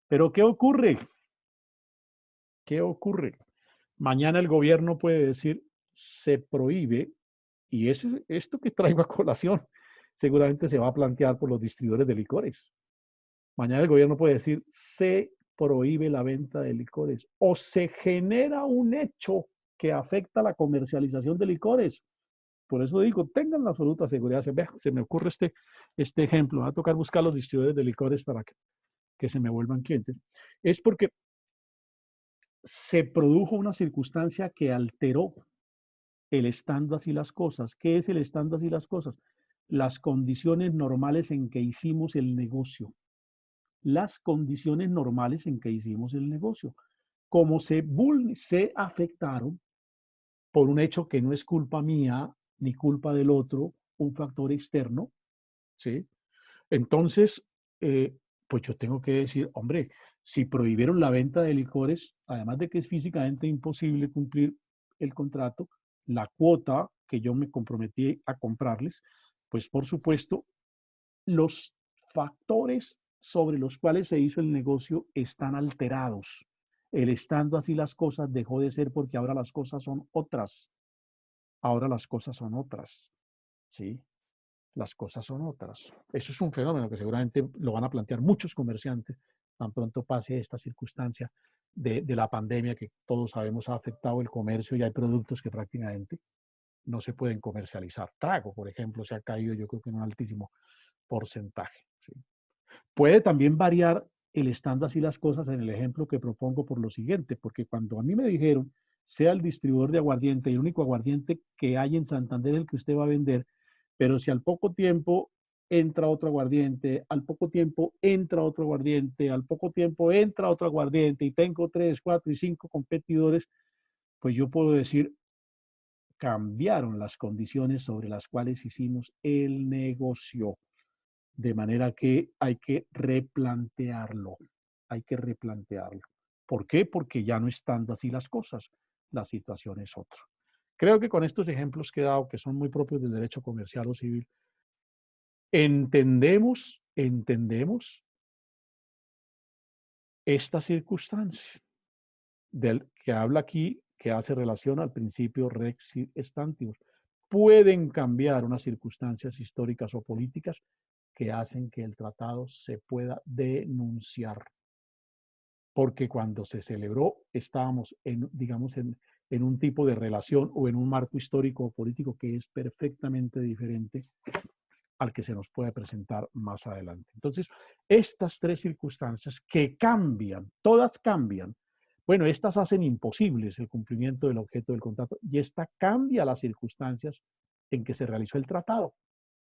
Pero ¿qué ocurre? ¿Qué ocurre? Mañana el gobierno puede decir, se prohíbe, y esto que traigo a colación seguramente se va a plantear por los distribuidores de licores. Mañana el gobierno puede decir, se prohíbe la venta de licores o se genera un hecho que afecta la comercialización de licores. Por eso digo, tengan la absoluta seguridad. Se me ocurre este ejemplo. Va a tocar buscar los distribuidores de licores para que se me vuelvan clientes. Es porque se produjo una circunstancia que alteró el estando así las cosas. ¿Qué es el estando así las cosas? Las condiciones normales en que hicimos el negocio. Las condiciones normales en que hicimos el negocio. Como se afectaron por un hecho que no es culpa mía ni culpa del otro, un factor externo, ¿sí? Entonces, pues yo tengo que decir, hombre, si prohibieron la venta de licores, además de que es físicamente imposible cumplir el contrato, la cuota que yo me comprometí a comprarles, pues por supuesto, los factores sobre los cuales se hizo el negocio están alterados. El estando así las cosas dejó de ser porque ahora las cosas son otras. Ahora las cosas son otras, ¿sí? Las cosas son otras. Eso es un fenómeno que seguramente lo van a plantear muchos comerciantes tan pronto pase esta circunstancia de la pandemia que todos sabemos ha afectado el comercio y hay productos que prácticamente no se pueden comercializar. Trago, por ejemplo, se ha caído yo creo que en un altísimo porcentaje. ¿Sí? Puede también variar el estando así las cosas en el ejemplo que propongo por lo siguiente, porque cuando a mí me dijeron sea el distribuidor de aguardiente y el único aguardiente que hay en Santander el que usted va a vender, pero si al poco tiempo entra otro aguardiente, al poco tiempo entra otro aguardiente, al poco tiempo entra otro aguardiente y tengo 3, 4 y 5 competidores, pues yo puedo decir, cambiaron las condiciones sobre las cuales hicimos el negocio. De manera que hay que replantearlo. Hay que replantearlo. ¿Por qué? Porque ya no están así las cosas. La situación es otra. Creo que con estos ejemplos que he dado, que son muy propios del derecho comercial o civil, entendemos esta circunstancia del que habla aquí, que hace relación al principio rex stantibus. Pueden cambiar unas circunstancias históricas o políticas que hacen que el tratado se pueda denunciar. Porque cuando se celebró estábamos digamos, en un tipo de relación o en un marco histórico o político que es perfectamente diferente al que se nos puede presentar más adelante. Entonces, estas tres circunstancias que cambian, todas cambian, bueno, estas hacen imposibles el cumplimiento del objeto del contrato y esta cambia las circunstancias en que se realizó el tratado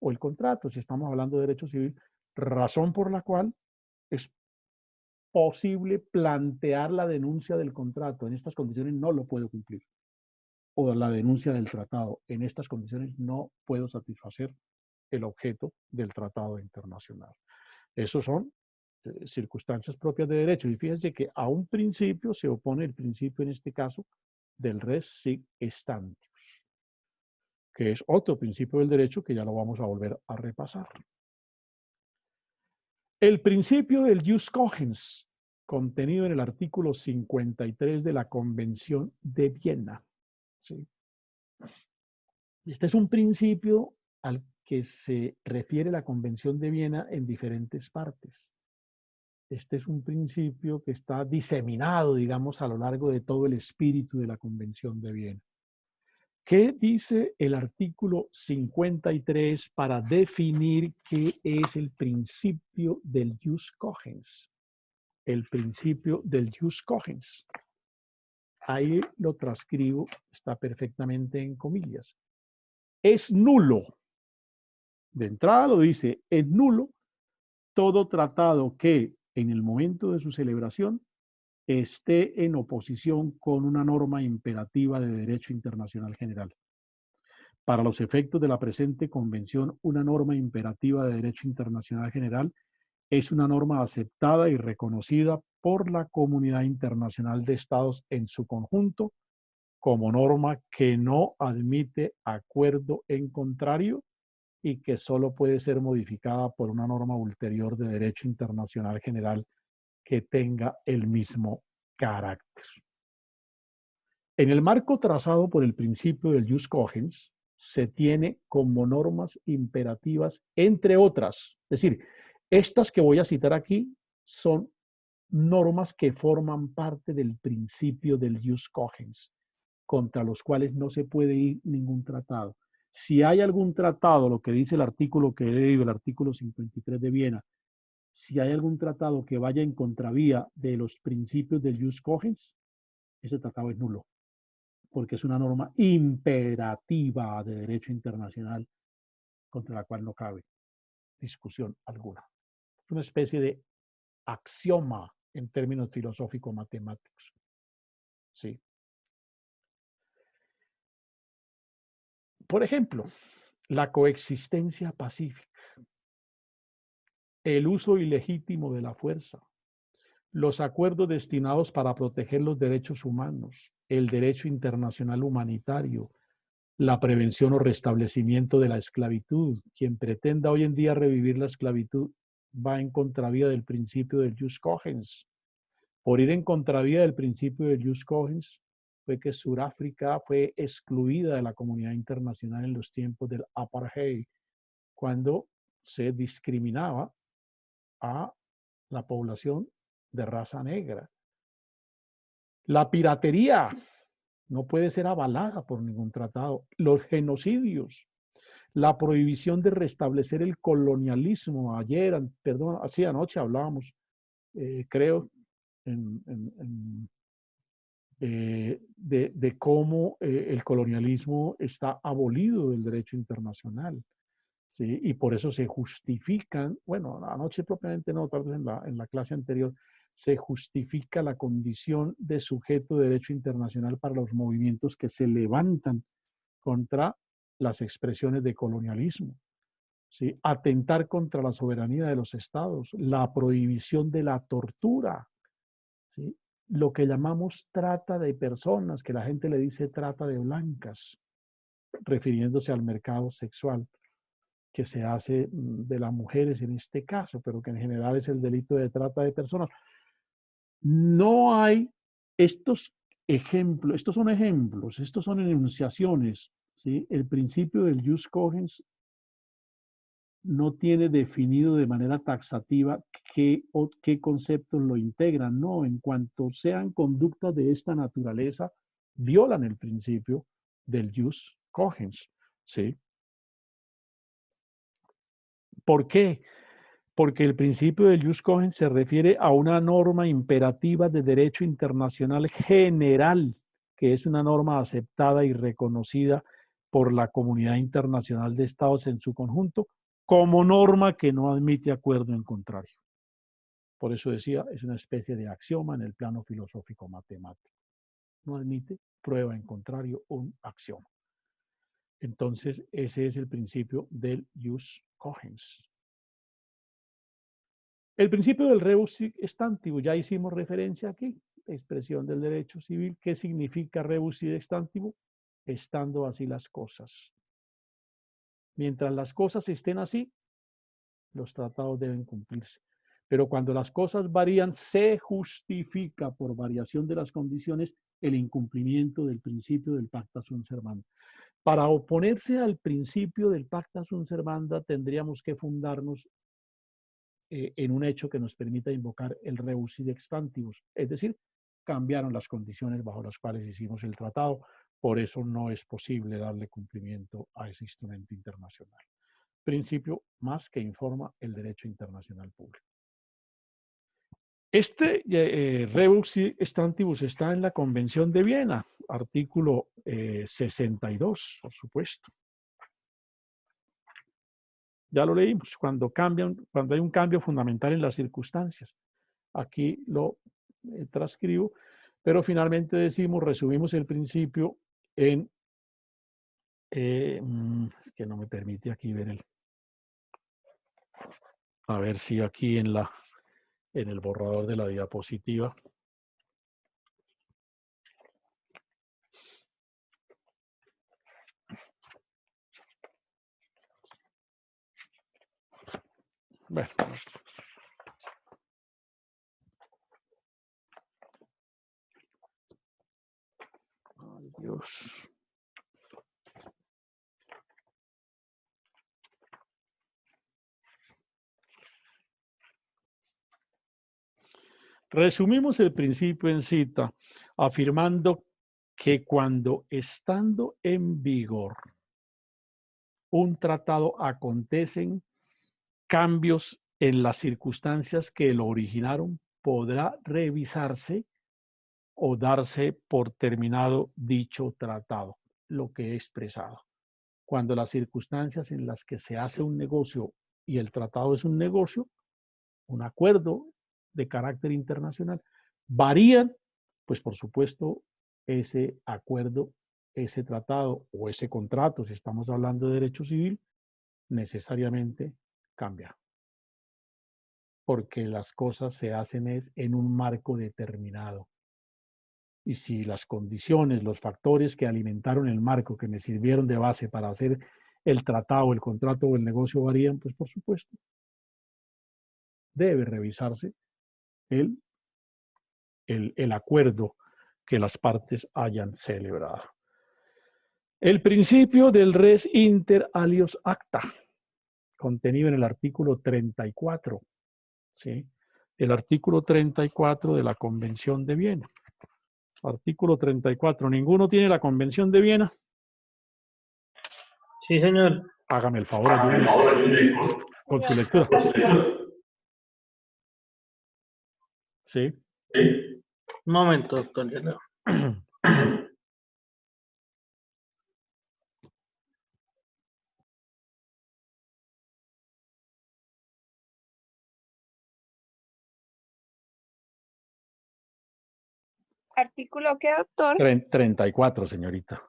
o el contrato, si estamos hablando de derecho civil, razón por la cual es posible plantear la denuncia del contrato. En estas condiciones no lo puedo cumplir. O la denuncia del tratado. En estas condiciones no puedo satisfacer el objeto del tratado internacional. Esos son circunstancias propias de derecho. Y fíjense que a un principio se opone el principio, en este caso, del res sic stantibus, que es otro principio del derecho que ya lo vamos a volver a repasar. El principio del jus cogens, contenido en el artículo 53 de la Convención de Viena. ¿Sí? Este es un principio al que se refiere la Convención de Viena en diferentes partes. Este es un principio que está diseminado, digamos, a lo largo de todo el espíritu de la Convención de Viena. ¿Qué dice el artículo 53 para definir qué es el principio del jus cogens? El principio del jus cogens. Ahí lo transcribo, está perfectamente en comillas. Es nulo. De entrada lo dice, es nulo todo tratado que en el momento de su celebración esté en oposición con una norma imperativa de derecho internacional general. Para los efectos de la presente convención, una norma imperativa de derecho internacional general es una norma aceptada y reconocida por la comunidad internacional de estados en su conjunto como norma que no admite acuerdo en contrario y que solo puede ser modificada por una norma ulterior de derecho internacional general que tenga el mismo carácter. En el marco trazado por el principio del jus cogens, se tiene como normas imperativas, entre otras, es decir, estas que voy a citar aquí son normas que forman parte del principio del jus cogens, contra los cuales no se puede ir ningún tratado. Si hay algún tratado, lo que dice el artículo que he leído, el artículo 53 de Viena, si hay algún tratado que vaya en contravía de los principios del jus cogens, ese tratado es nulo, porque es una norma imperativa de derecho internacional contra la cual no cabe discusión alguna. Es una especie de axioma en términos filosófico-matemáticos. ¿Sí? Por ejemplo, la coexistencia pacífica, el uso ilegítimo de la fuerza, los acuerdos destinados para proteger los derechos humanos, el derecho internacional humanitario, la prevención o restablecimiento de la esclavitud. Quien pretenda hoy en día revivir la esclavitud va en contravía del principio del jus cogens. Por ir en contravía del principio del jus cogens fue que Sudáfrica fue excluida de la comunidad internacional en los tiempos del apartheid, cuando se discriminaba a la población de raza negra. La piratería no puede ser avalada por ningún tratado. Los genocidios, la prohibición de restablecer el colonialismo. Ayer, perdón, así anoche hablábamos, creo, de cómo el colonialismo está abolido del derecho internacional. ¿Sí? Y por eso se justifican, bueno, anoche propiamente no, tal vez en la clase anterior, se justifica la condición de sujeto de derecho internacional para los movimientos que se levantan contra las expresiones de colonialismo, ¿sí? Atentar contra la soberanía de los estados, la prohibición de la tortura, ¿sí? Lo que llamamos trata de personas, que la gente le dice trata de blancas, refiriéndose al mercado sexual que se hace de las mujeres en este caso, pero que en general es el delito de trata de personas. No hay estos ejemplos, estos son ejemplos, estos son enunciaciones, ¿sí? El principio del jus cogens no tiene definido de manera taxativa qué conceptos lo integran, no, en cuanto sean conductas de esta naturaleza, violan el principio del jus cogens, ¿sí? ¿Por qué? Porque el principio del jus cogens se refiere a una norma imperativa de derecho internacional general, que es una norma aceptada y reconocida por la comunidad internacional de estados en su conjunto, como norma que no admite acuerdo en contrario. Por eso decía, es una especie de axioma en el plano filosófico matemático. No admite prueba en contrario un axioma. Entonces, ese es el principio del jus cogens. El principio del rebus sic stantibus, ya hicimos referencia aquí, expresión del derecho civil. ¿Qué significa rebus sic stantibus? Estando así las cosas. Mientras las cosas estén así, los tratados deben cumplirse. Pero cuando las cosas varían, se justifica por variación de las condiciones el incumplimiento del principio del pacta sunt servanda. Para oponerse al principio del pacta sunt servanda tendríamos que fundarnos en un hecho que nos permita invocar el rebus sic stantibus, es decir, cambiaron las condiciones bajo las cuales hicimos el tratado, por eso no es posible darle cumplimiento a ese instrumento internacional. Principio más que informa el derecho internacional público. Este rebus sic stantibus está en la Convención de Viena, artículo 62, por supuesto. Ya lo leímos, cuando hay un cambio fundamental en las circunstancias. Aquí lo transcribo, pero finalmente resumimos el principio en, es que no me permite aquí ver a ver si aquí en el borrador de la diapositiva. Bueno. Ay, Dios. Resumimos el principio en cita, afirmando que cuando estando en vigor un tratado acontecen cambios en las circunstancias que lo originaron, podrá revisarse o darse por terminado dicho tratado, lo que he expresado. Cuando las circunstancias en las que se hace un negocio y el tratado es un negocio, un acuerdo de carácter internacional, varían, pues por supuesto, ese acuerdo, ese tratado o ese contrato, si estamos hablando de derecho civil, necesariamente cambia. Porque las cosas se hacen en un marco determinado. Y si las condiciones, los factores que alimentaron el marco, que me sirvieron de base para hacer el tratado, el contrato o el negocio varían, pues por supuesto, debe revisarse el acuerdo que las partes hayan celebrado. El principio del res inter alios acta, contenido en el artículo 34, ¿sí? El artículo 34 de la Convención de Viena. Artículo 34. ¿Ninguno tiene la Convención de Viena? Sí, señor. Hágame el favor, ayúdeme con su lectura. Sí. Un momento, doctor. ¿Artículo qué, doctor? 34, señorita.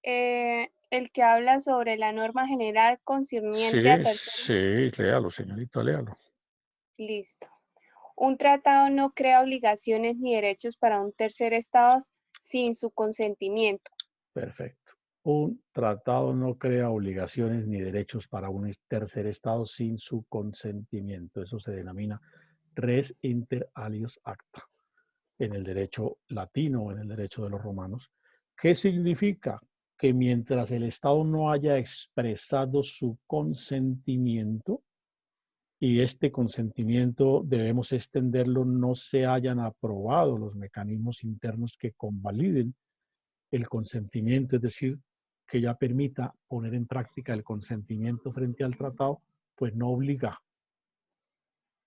El que habla sobre la norma general concerniente a Sí, terceros. sí, léalo, señorita, léalo. Listo. Un tratado no crea obligaciones ni derechos para un tercer estado sin su consentimiento. Perfecto. Un tratado no crea obligaciones ni derechos para un tercer estado sin su consentimiento. Eso se denomina res inter alios acta en el derecho latino o en el derecho de los romanos. ¿Qué significa? Que mientras el Estado no haya expresado su consentimiento, y este consentimiento debemos extenderlo, no se hayan aprobado los mecanismos internos que convaliden el consentimiento, es decir, que ya permita poner en práctica el consentimiento frente al tratado, pues no obliga,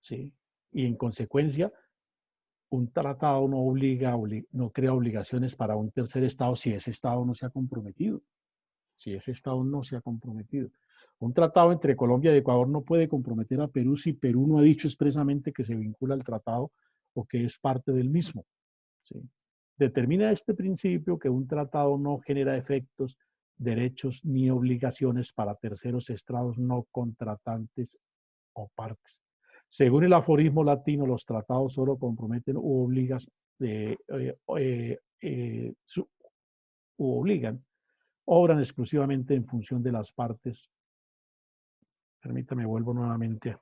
¿sí? Y en consecuencia, un tratado no obliga, no crea obligaciones para un tercer estado si ese estado no se ha comprometido. Si ese estado no se ha comprometido. Un tratado entre Colombia y Ecuador no puede comprometer a Perú si Perú no ha dicho expresamente que se vincula al tratado o que es parte del mismo, ¿sí? Determina este principio que un tratado no genera efectos, derechos ni obligaciones para terceros estados no contratantes o partes. Según el aforismo latino, los tratados solo comprometen u obligan, obran exclusivamente en función de las partes. Permítame, vuelvo nuevamente,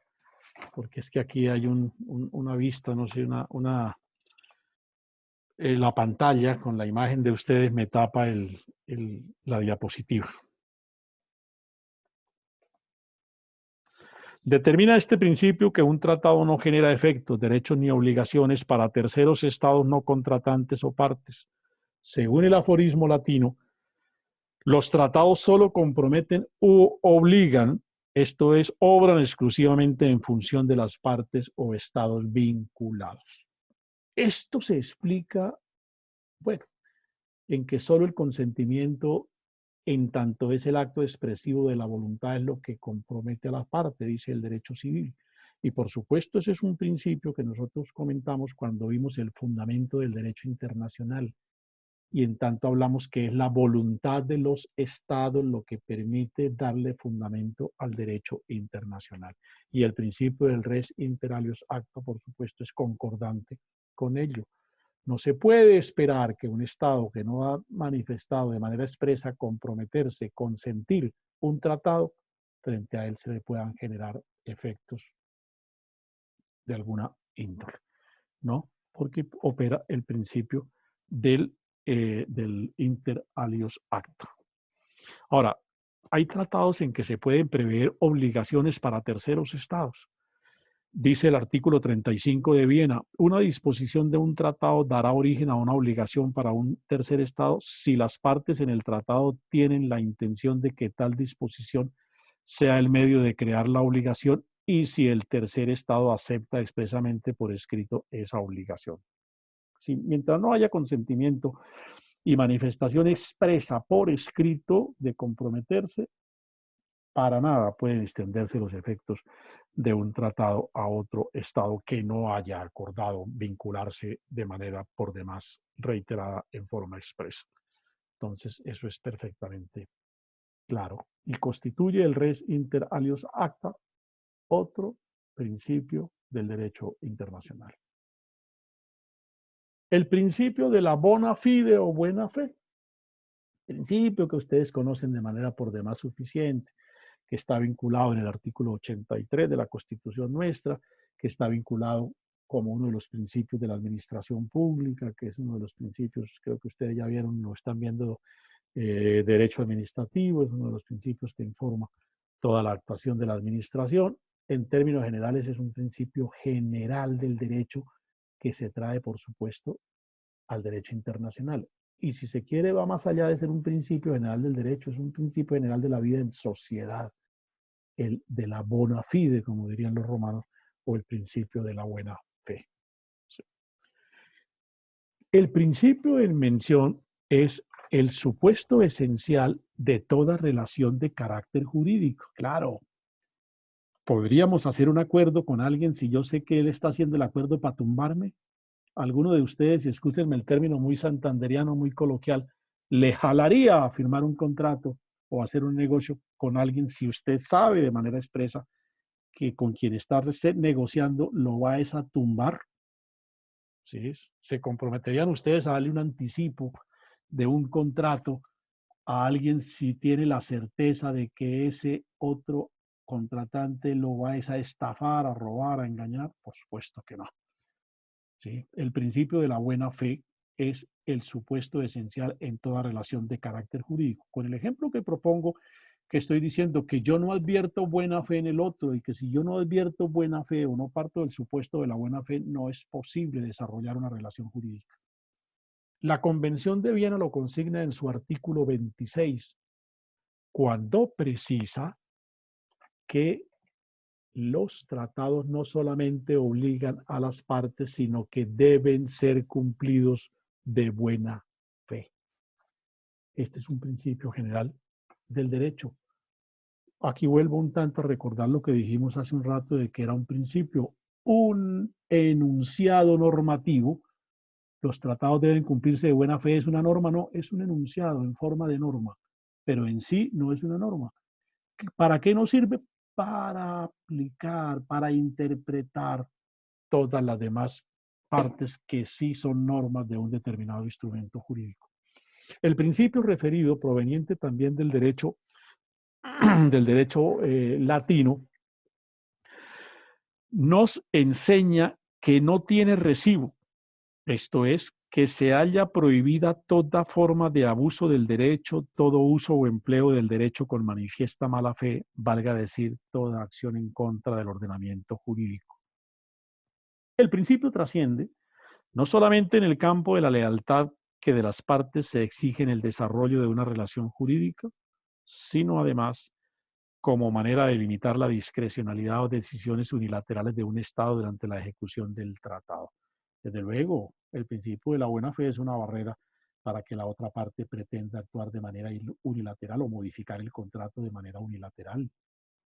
porque es que aquí hay una vista, no sé, la pantalla con la imagen de ustedes me tapa la diapositiva. Determina este principio que un tratado no genera efectos, derechos ni obligaciones para terceros estados no contratantes o partes. Según el aforismo latino, los tratados solo comprometen u obligan, esto es, obran exclusivamente en función de las partes o estados vinculados. Esto se explica, bueno, en que solo el consentimiento, en tanto es el acto expresivo de la voluntad, es lo que compromete a la parte, dice el derecho civil. Y por supuesto, ese es un principio que nosotros comentamos cuando vimos el fundamento del derecho internacional. Y en tanto hablamos que es la voluntad de los estados lo que permite darle fundamento al derecho internacional. Y el principio del res inter alios acta, por supuesto, es concordante con ello. No se puede esperar que un Estado que no ha manifestado de manera expresa comprometerse, consentir un tratado, frente a él se le puedan generar efectos de alguna índole, ¿no? Porque opera el principio del inter alios acta. Ahora, hay tratados en que se pueden prever obligaciones para terceros estados. Dice el artículo 35 de Viena, una disposición de un tratado dará origen a una obligación para un tercer estado si las partes en el tratado tienen la intención de que tal disposición sea el medio de crear la obligación y si el tercer estado acepta expresamente por escrito esa obligación. Si, mientras no haya consentimiento y manifestación expresa por escrito de comprometerse, para nada pueden extenderse los efectos de un tratado a otro estado que no haya acordado vincularse de manera por demás reiterada en forma expresa. Entonces, eso es perfectamente claro. Y constituye el res inter alios acta otro principio del derecho internacional. El principio de la bona fide o buena fe. Principio que ustedes conocen de manera por demás suficiente, que está vinculado en el artículo 83 de la Constitución nuestra, que está vinculado como uno de los principios de la administración pública, que es uno de los principios, creo que ustedes ya vieron, lo están viendo, derecho administrativo, es uno de los principios que informa toda la actuación de la administración. En términos generales es un principio general del derecho que se trae, por supuesto, al derecho internacional. Y si se quiere, va más allá de ser un principio general del derecho, es un principio general de la vida en sociedad, el de la bona fide, como dirían los romanos, o el principio de la buena fe. Sí. El principio en mención es el supuesto esencial de toda relación de carácter jurídico. Claro, ¿podríamos hacer un acuerdo con alguien si yo sé que él está haciendo el acuerdo para tumbarme? Alguno de ustedes, y escúchenme el término muy santanderiano, muy coloquial, le jalaría a firmar un contrato o hacer un negocio con alguien si usted sabe de manera expresa que con quien está negociando lo va a tumbar? ¿Sí? ¿Se comprometerían ustedes a darle un anticipo de un contrato a alguien si tiene la certeza de que ese otro contratante lo va a estafar, a robar, a engañar? Por supuesto que no. ¿Sí? El principio de la buena fe es el supuesto esencial en toda relación de carácter jurídico. Con el ejemplo que propongo, que estoy diciendo que yo no advierto buena fe en el otro y que si yo no advierto buena fe o no parto del supuesto de la buena fe, no es posible desarrollar una relación jurídica. La Convención de Viena lo consigna en su artículo 26, cuando precisa que los tratados no solamente obligan a las partes, sino que deben ser cumplidos de buena fe. Este es un principio general del derecho. Aquí vuelvo un tanto a recordar lo que dijimos hace un rato de que era un principio, un enunciado normativo. Los tratados deben cumplirse de buena fe. ¿Es una norma? No, es un enunciado en forma de norma, pero en sí no es una norma. ¿Para qué nos sirve? Para aplicar, para interpretar todas las demás partes que sí son normas de un determinado instrumento jurídico. El principio referido, proveniente también del derecho latino, nos enseña que no tiene recibo, esto es, que se halla prohibida toda forma de abuso del derecho, todo uso o empleo del derecho con manifiesta mala fe, valga decir, toda acción en contra del ordenamiento jurídico. El principio trasciende no solamente en el campo de la lealtad que de las partes se exige en el desarrollo de una relación jurídica, sino además como manera de limitar la discrecionalidad o decisiones unilaterales de un Estado durante la ejecución del tratado. Desde luego, el principio de la buena fe es una barrera para que la otra parte pretenda actuar de manera unilateral o modificar el contrato de manera unilateral.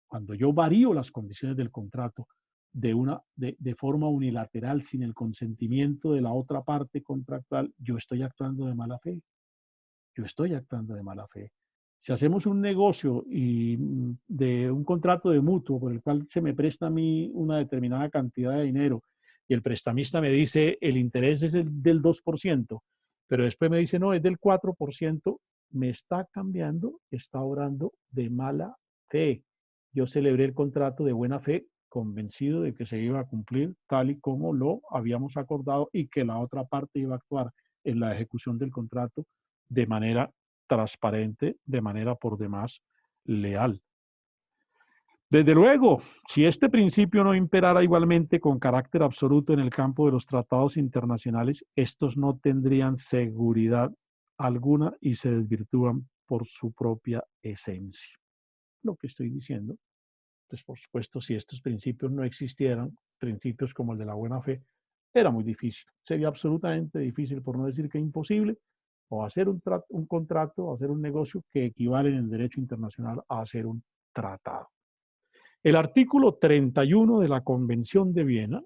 Cuando yo varío las condiciones del contrato de forma unilateral sin el consentimiento de la otra parte contractual, yo estoy actuando de mala fe. Yo estoy actuando de mala fe. Si hacemos un negocio de un contrato de mutuo por el cual se me presta a mí una determinada cantidad de dinero y el prestamista me dice el interés es del 2%, pero después me dice no, es del 4%, me está cambiando, está obrando de mala fe. Yo celebré el contrato de buena fe, convencido de que se iba a cumplir tal y como lo habíamos acordado y que la otra parte iba a actuar en la ejecución del contrato de manera transparente, de manera por demás leal. Desde luego, si este principio no imperara igualmente con carácter absoluto en el campo de los tratados internacionales, estos no tendrían seguridad alguna y se desvirtúan por su propia esencia. Lo que estoy diciendo, pues por supuesto, si estos principios no existieran, principios como el de la buena fe, era muy difícil. Sería absolutamente difícil, por no decir que imposible, o hacer un contrato, o hacer un negocio que equivale en el derecho internacional a hacer un tratado. El artículo 31 de la Convención de Viena,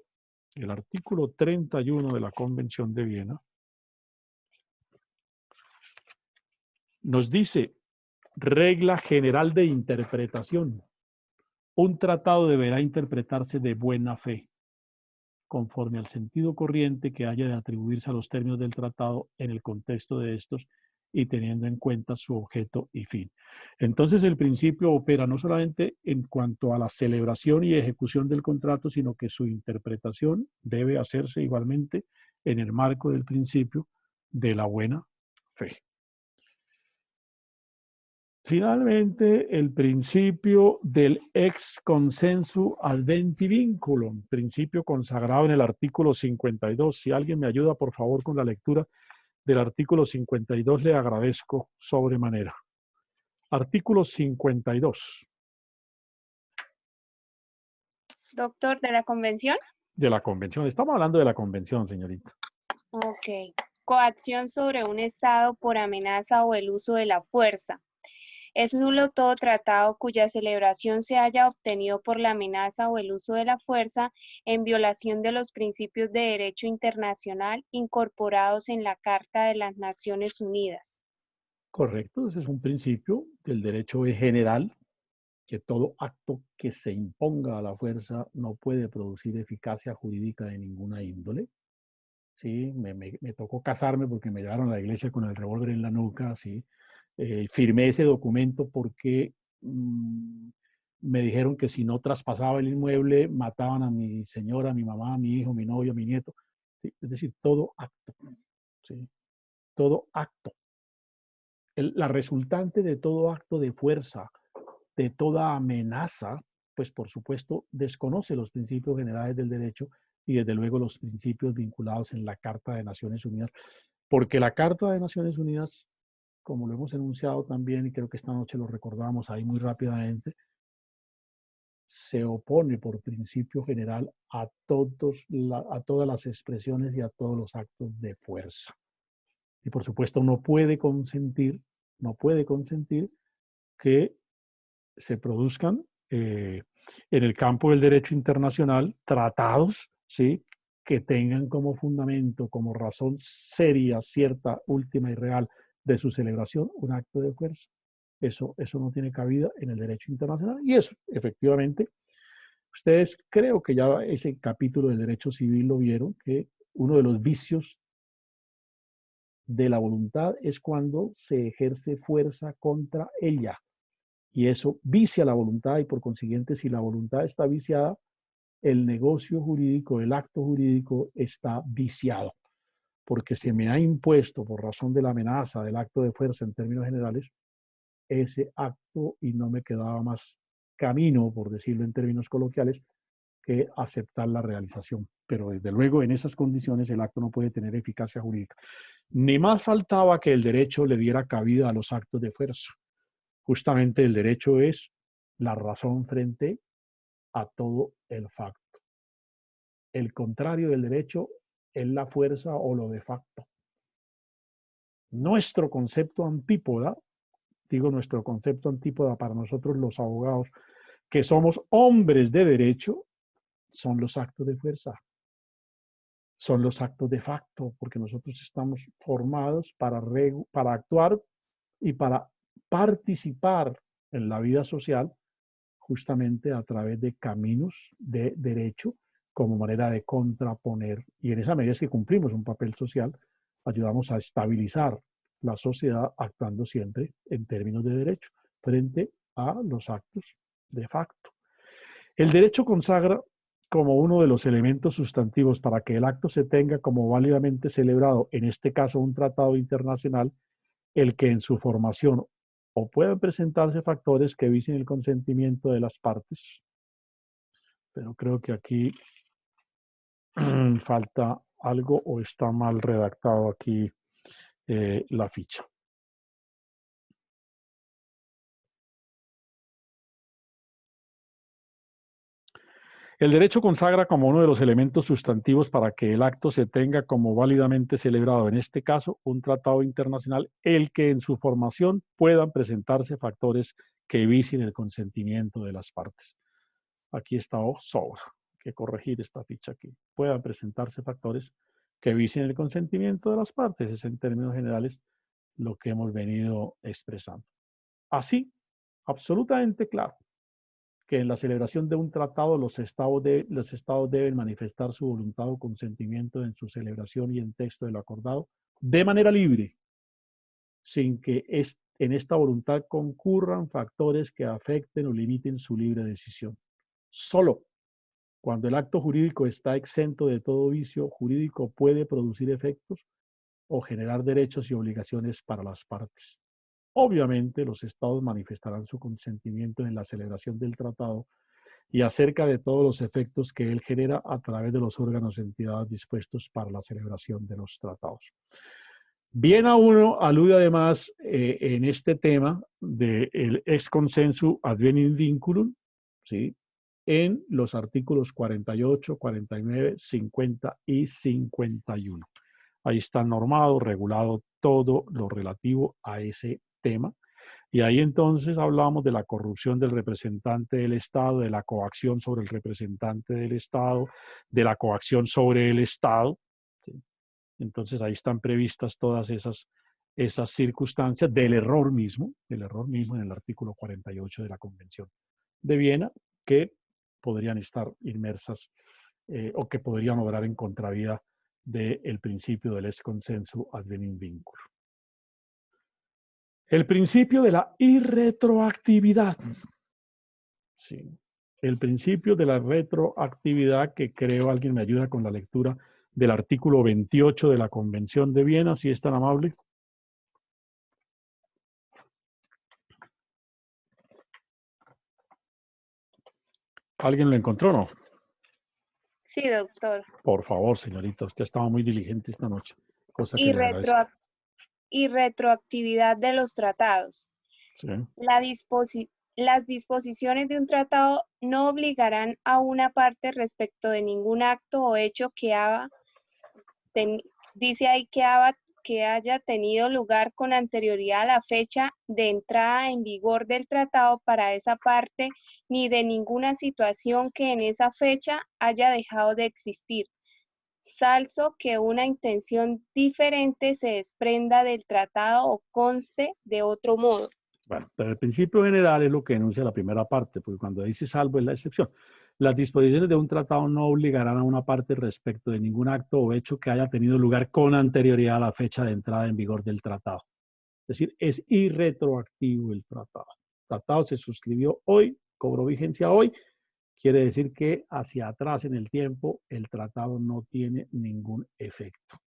el artículo 31 de la Convención de Viena, nos dice, regla general de interpretación. Un tratado deberá interpretarse de buena fe, conforme al sentido corriente que haya de atribuirse a los términos del tratado en el contexto de estos y teniendo en cuenta su objeto y fin. Entonces el principio opera no solamente en cuanto a la celebración y ejecución del contrato, sino que su interpretación debe hacerse igualmente en el marco del principio de la buena fe. Finalmente, el principio del ex consensu adventi vinculum, principio consagrado en el artículo 52. Si alguien me ayuda, por favor, con la lectura del artículo 52, le agradezco sobremanera. Artículo 52. Doctor, ¿de la convención? De la convención. Estamos hablando de la convención, señorita. Ok. Coacción sobre un Estado por amenaza o el uso de la fuerza. Es nulo todo tratado cuya celebración se haya obtenido por la amenaza o el uso de la fuerza en violación de los principios de derecho internacional incorporados en la Carta de las Naciones Unidas. Correcto, ese es un principio del derecho general, que todo acto que se imponga a la fuerza no puede producir eficacia jurídica de ninguna índole. Sí, me tocó casarme porque me llevaron a la iglesia con el revólver en la nuca, sí. Firmé ese documento porque me dijeron que si no traspasaba el inmueble, mataban a mi señora, a mi mamá, a mi hijo, a mi novio, a mi nieto. Sí, es decir, todo acto, sí, todo acto. La resultante de todo acto de fuerza, de toda amenaza, pues por supuesto desconoce los principios generales del derecho y desde luego los principios vinculados en la Carta de Naciones Unidas, porque la Carta de Naciones Unidas, como lo hemos enunciado también, y creo que esta noche lo recordamos ahí muy rápidamente, se opone por principio general a todas las expresiones y a todos los actos de fuerza. Y por supuesto no puede consentir que se produzcan en el campo del derecho internacional tratados, ¿sí?, que tengan como fundamento, como razón seria, cierta, última y real de su celebración un acto de fuerza. Eso no tiene cabida en el derecho internacional. Y eso, efectivamente, ustedes creo que ya ese capítulo del derecho civil lo vieron, que uno de los vicios de la voluntad es cuando se ejerce fuerza contra ella. Y eso vicia la voluntad y por consiguiente, si la voluntad está viciada, el negocio jurídico, el acto jurídico está viciado, porque se me ha impuesto por razón de la amenaza del acto de fuerza en términos generales, ese acto y no me quedaba más camino, por decirlo en términos coloquiales, que aceptar la realización. Pero desde luego en esas condiciones el acto no puede tener eficacia jurídica. Ni más faltaba que el derecho le diera cabida a los actos de fuerza. Justamente el derecho es la razón frente a todo el facto. El contrario del derecho es la fuerza o lo de facto. Nuestro concepto antípoda, digo nuestro concepto antípoda para nosotros los abogados, que somos hombres de derecho, son los actos de fuerza. Son los actos de facto, porque nosotros estamos formados para actuar y para participar en la vida social justamente a través de caminos de derecho como manera de contraponer. Y en esa medida es que cumplimos un papel social, ayudamos a estabilizar la sociedad actuando siempre en términos de derecho frente a los actos de facto. El derecho consagra como uno de los elementos sustantivos para que el acto se tenga como válidamente celebrado, en este caso un tratado internacional, el que en su formación o puedan presentarse factores que vicien el consentimiento de las partes. Pero creo que aquí falta algo o está mal redactado aquí la ficha. El derecho consagra como uno de los elementos sustantivos para que el acto se tenga como válidamente celebrado, en este caso, un tratado internacional, el que en su formación puedan presentarse factores que vicien el consentimiento de las partes. Aquí está sobra, hay que corregir esta ficha aquí. Puedan presentarse factores que vicien el consentimiento de las partes. Es en términos generales lo que hemos venido expresando. Así, absolutamente claro, que en la celebración de un tratado los estados deben manifestar su voluntad o consentimiento en su celebración y en texto de lo acordado de manera libre, sin que en esta voluntad concurran factores que afecten o limiten su libre decisión. Solo cuando el acto jurídico está exento de todo vicio jurídico puede producir efectos o generar derechos y obligaciones para las partes. Obviamente, los estados manifestarán su consentimiento en la celebración del tratado y acerca de todos los efectos que él genera a través de los órganos y entidades dispuestos para la celebración de los tratados. Bien a uno alude además en este tema del ex consensu advenim vinculum, ¿sí?, en los artículos 48, 49, 50 y 51. Ahí está normado, regulado todo lo relativo a ese tema. Y ahí entonces hablamos de la corrupción del representante del Estado, de la coacción sobre el representante del Estado, de la coacción sobre el Estado, ¿sí? Entonces ahí están previstas todas esas esas circunstancias del error mismo en el artículo 48 de la Convención de Viena, que podrían estar inmersas o que podrían obrar en contravía del principio del ex consensu ad enim vinculo. El principio de la irretroactividad. Sí. El principio de la retroactividad, que creo alguien me ayuda con la lectura del artículo 28 de la Convención de Viena, si es tan amable. ¿Alguien lo encontró o no? Sí, doctor. Por favor, señorita, usted estaba muy diligente esta noche, cosa que Y, le agradezco. y retroactividad de los tratados. Sí. Las disposiciones de un tratado no obligarán a una parte respecto de ningún acto o hecho que dice ahí que haya tenido lugar con anterioridad a la fecha de entrada en vigor del tratado para esa parte, ni de ninguna situación que en esa fecha haya dejado de existir, salvo que una intención diferente se desprenda del tratado o conste de otro modo. Bueno, pero el principio general es lo que enuncia la primera parte, porque cuando dice salvo es la excepción. Las disposiciones de un tratado no obligarán a una parte respecto de ningún acto o hecho que haya tenido lugar con anterioridad a la fecha de entrada en vigor del tratado. Es decir, es irretroactivo el tratado. El tratado se suscribió hoy, cobró vigencia hoy, quiere decir que hacia atrás en el tiempo el tratado no tiene ningún efecto.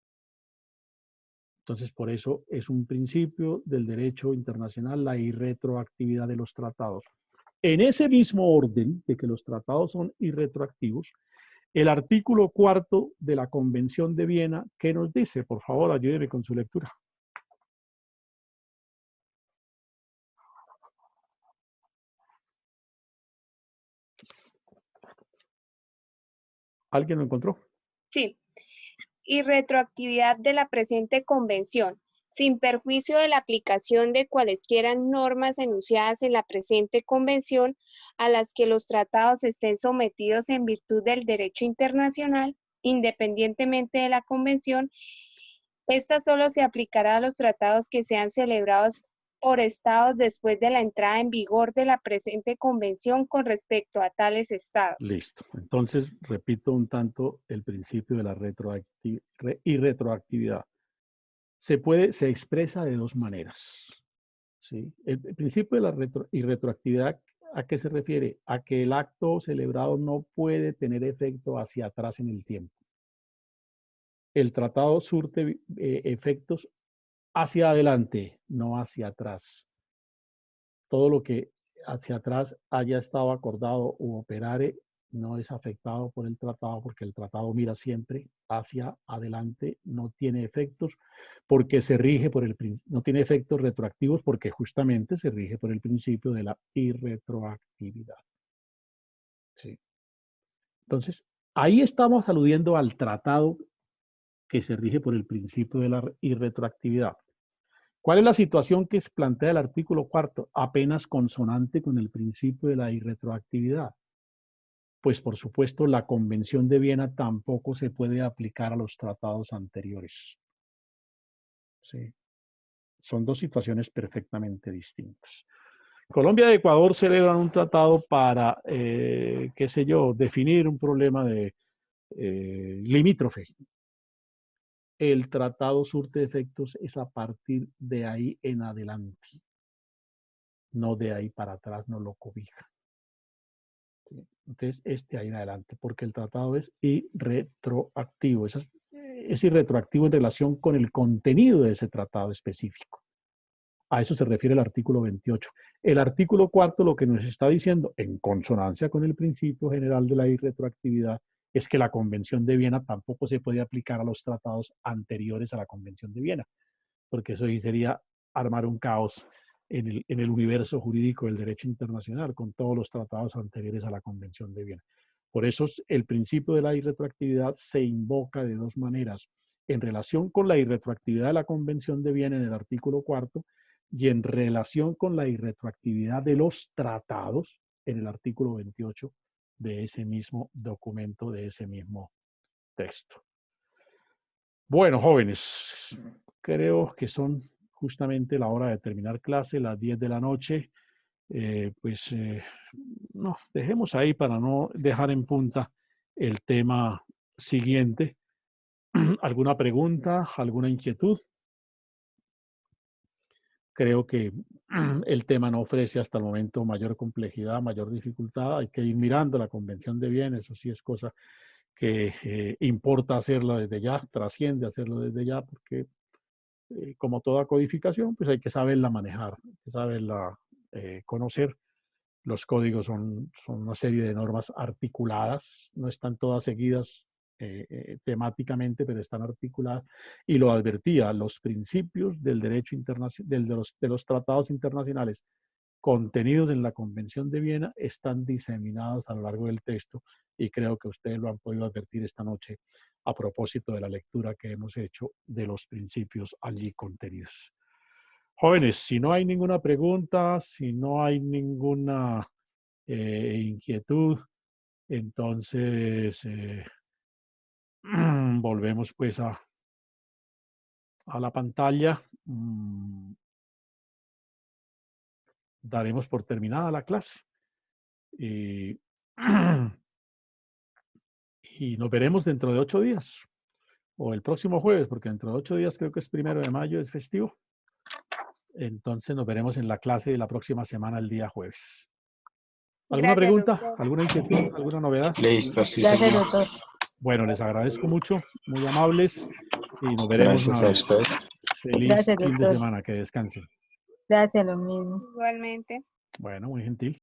Entonces, por eso es un principio del derecho internacional la irretroactividad de los tratados. En ese mismo orden de que los tratados son irretroactivos, el artículo 4 de la Convención de Viena, ¿qué nos dice? Por favor, ayúdeme con su lectura. ¿Alguien lo encontró? Sí. Y retroactividad de la presente convención, sin perjuicio de la aplicación de cualesquiera normas enunciadas en la presente convención a las que los tratados estén sometidos en virtud del derecho internacional, independientemente de la convención. Esta solo se aplicará a los tratados que sean celebrados por estados después de la entrada en vigor de la presente convención con respecto a tales estados. Listo. Entonces, repito un tanto el principio de la irretroactividad. Se expresa de dos maneras. ¿Sí? El principio de la irretroactividad, ¿a qué se refiere? A que el acto celebrado no puede tener efecto hacia atrás en el tiempo. El tratado surte efectos hacia adelante, no hacia atrás. Todo lo que hacia atrás haya estado acordado u operare no es afectado por el tratado, porque el tratado mira siempre hacia adelante, no tiene efectos porque se rige por no tiene efectos retroactivos porque justamente se rige por el principio de la irretroactividad. Sí. Entonces, ahí estamos aludiendo al tratado que se rige por el principio de la irretroactividad. ¿Cuál es la situación que plantea el artículo 4? Apenas consonante con el principio de la irretroactividad. Pues por supuesto la Convención de Viena tampoco se puede aplicar a los tratados anteriores. Sí. Son dos situaciones perfectamente distintas. Colombia y Ecuador celebran un tratado para, qué sé yo, definir un problema de limítrofe. El tratado surte efectos es a partir de ahí en adelante. No de ahí para atrás, no lo cobija. ¿Sí? Entonces, ahí en adelante, porque el tratado es irretroactivo. Es irretroactivo en relación con el contenido de ese tratado específico. A eso se refiere el artículo 28. El artículo 4 lo que nos está diciendo, en consonancia con el principio general de la irretroactividad, es que la Convención de Viena tampoco se puede aplicar a los tratados anteriores a la Convención de Viena, porque eso sería armar un caos en el universo jurídico del derecho internacional con todos los tratados anteriores a la Convención de Viena. Por eso el principio de la irretroactividad se invoca de dos maneras, en relación con la irretroactividad de la Convención de Viena en el artículo 4 y en relación con la irretroactividad de los tratados en el artículo 28 de ese mismo documento, de ese mismo texto. Bueno, jóvenes, creo que son justamente la hora de terminar clase, las 10 de la noche. No, dejemos ahí para no dejar en punta el tema siguiente. ¿Alguna pregunta, alguna inquietud? Creo que el tema no ofrece hasta el momento mayor complejidad, mayor dificultad. Hay que ir mirando la convención de bienes, eso sí es cosa que importa hacerlo desde ya, trasciende hacerlo desde ya, porque como toda codificación, pues hay que saberla manejar, hay que saberla conocer. Los códigos son una serie de normas articuladas, no están todas seguidas temáticamente, pero están articuladas. Y lo advertía, los principios del derecho internacional, de los tratados internacionales contenidos en la Convención de Viena están diseminados a lo largo del texto y creo que ustedes lo han podido advertir esta noche a propósito de la lectura que hemos hecho de los principios allí contenidos. Jóvenes, si no hay ninguna pregunta, si no hay ninguna inquietud, entonces volvemos pues a la pantalla. Daremos por terminada la clase. Y nos veremos dentro de 8 días. O el próximo jueves, porque dentro de 8 días creo que es 1 de mayo, es festivo. Entonces nos veremos en la clase de la próxima semana, el día jueves. ¿Alguna Gracias, pregunta? doctor. ¿Alguna inquietud? ¿Alguna novedad? Listo, sí, Gracias, señor. doctor. Bueno, les agradezco mucho, muy amables. Y nos veremos Gracias una a vez. usted. Feliz Gracias, fin de doctor. semana, que descansen. Gracias, lo mismo. Igualmente. Bueno, muy gentil.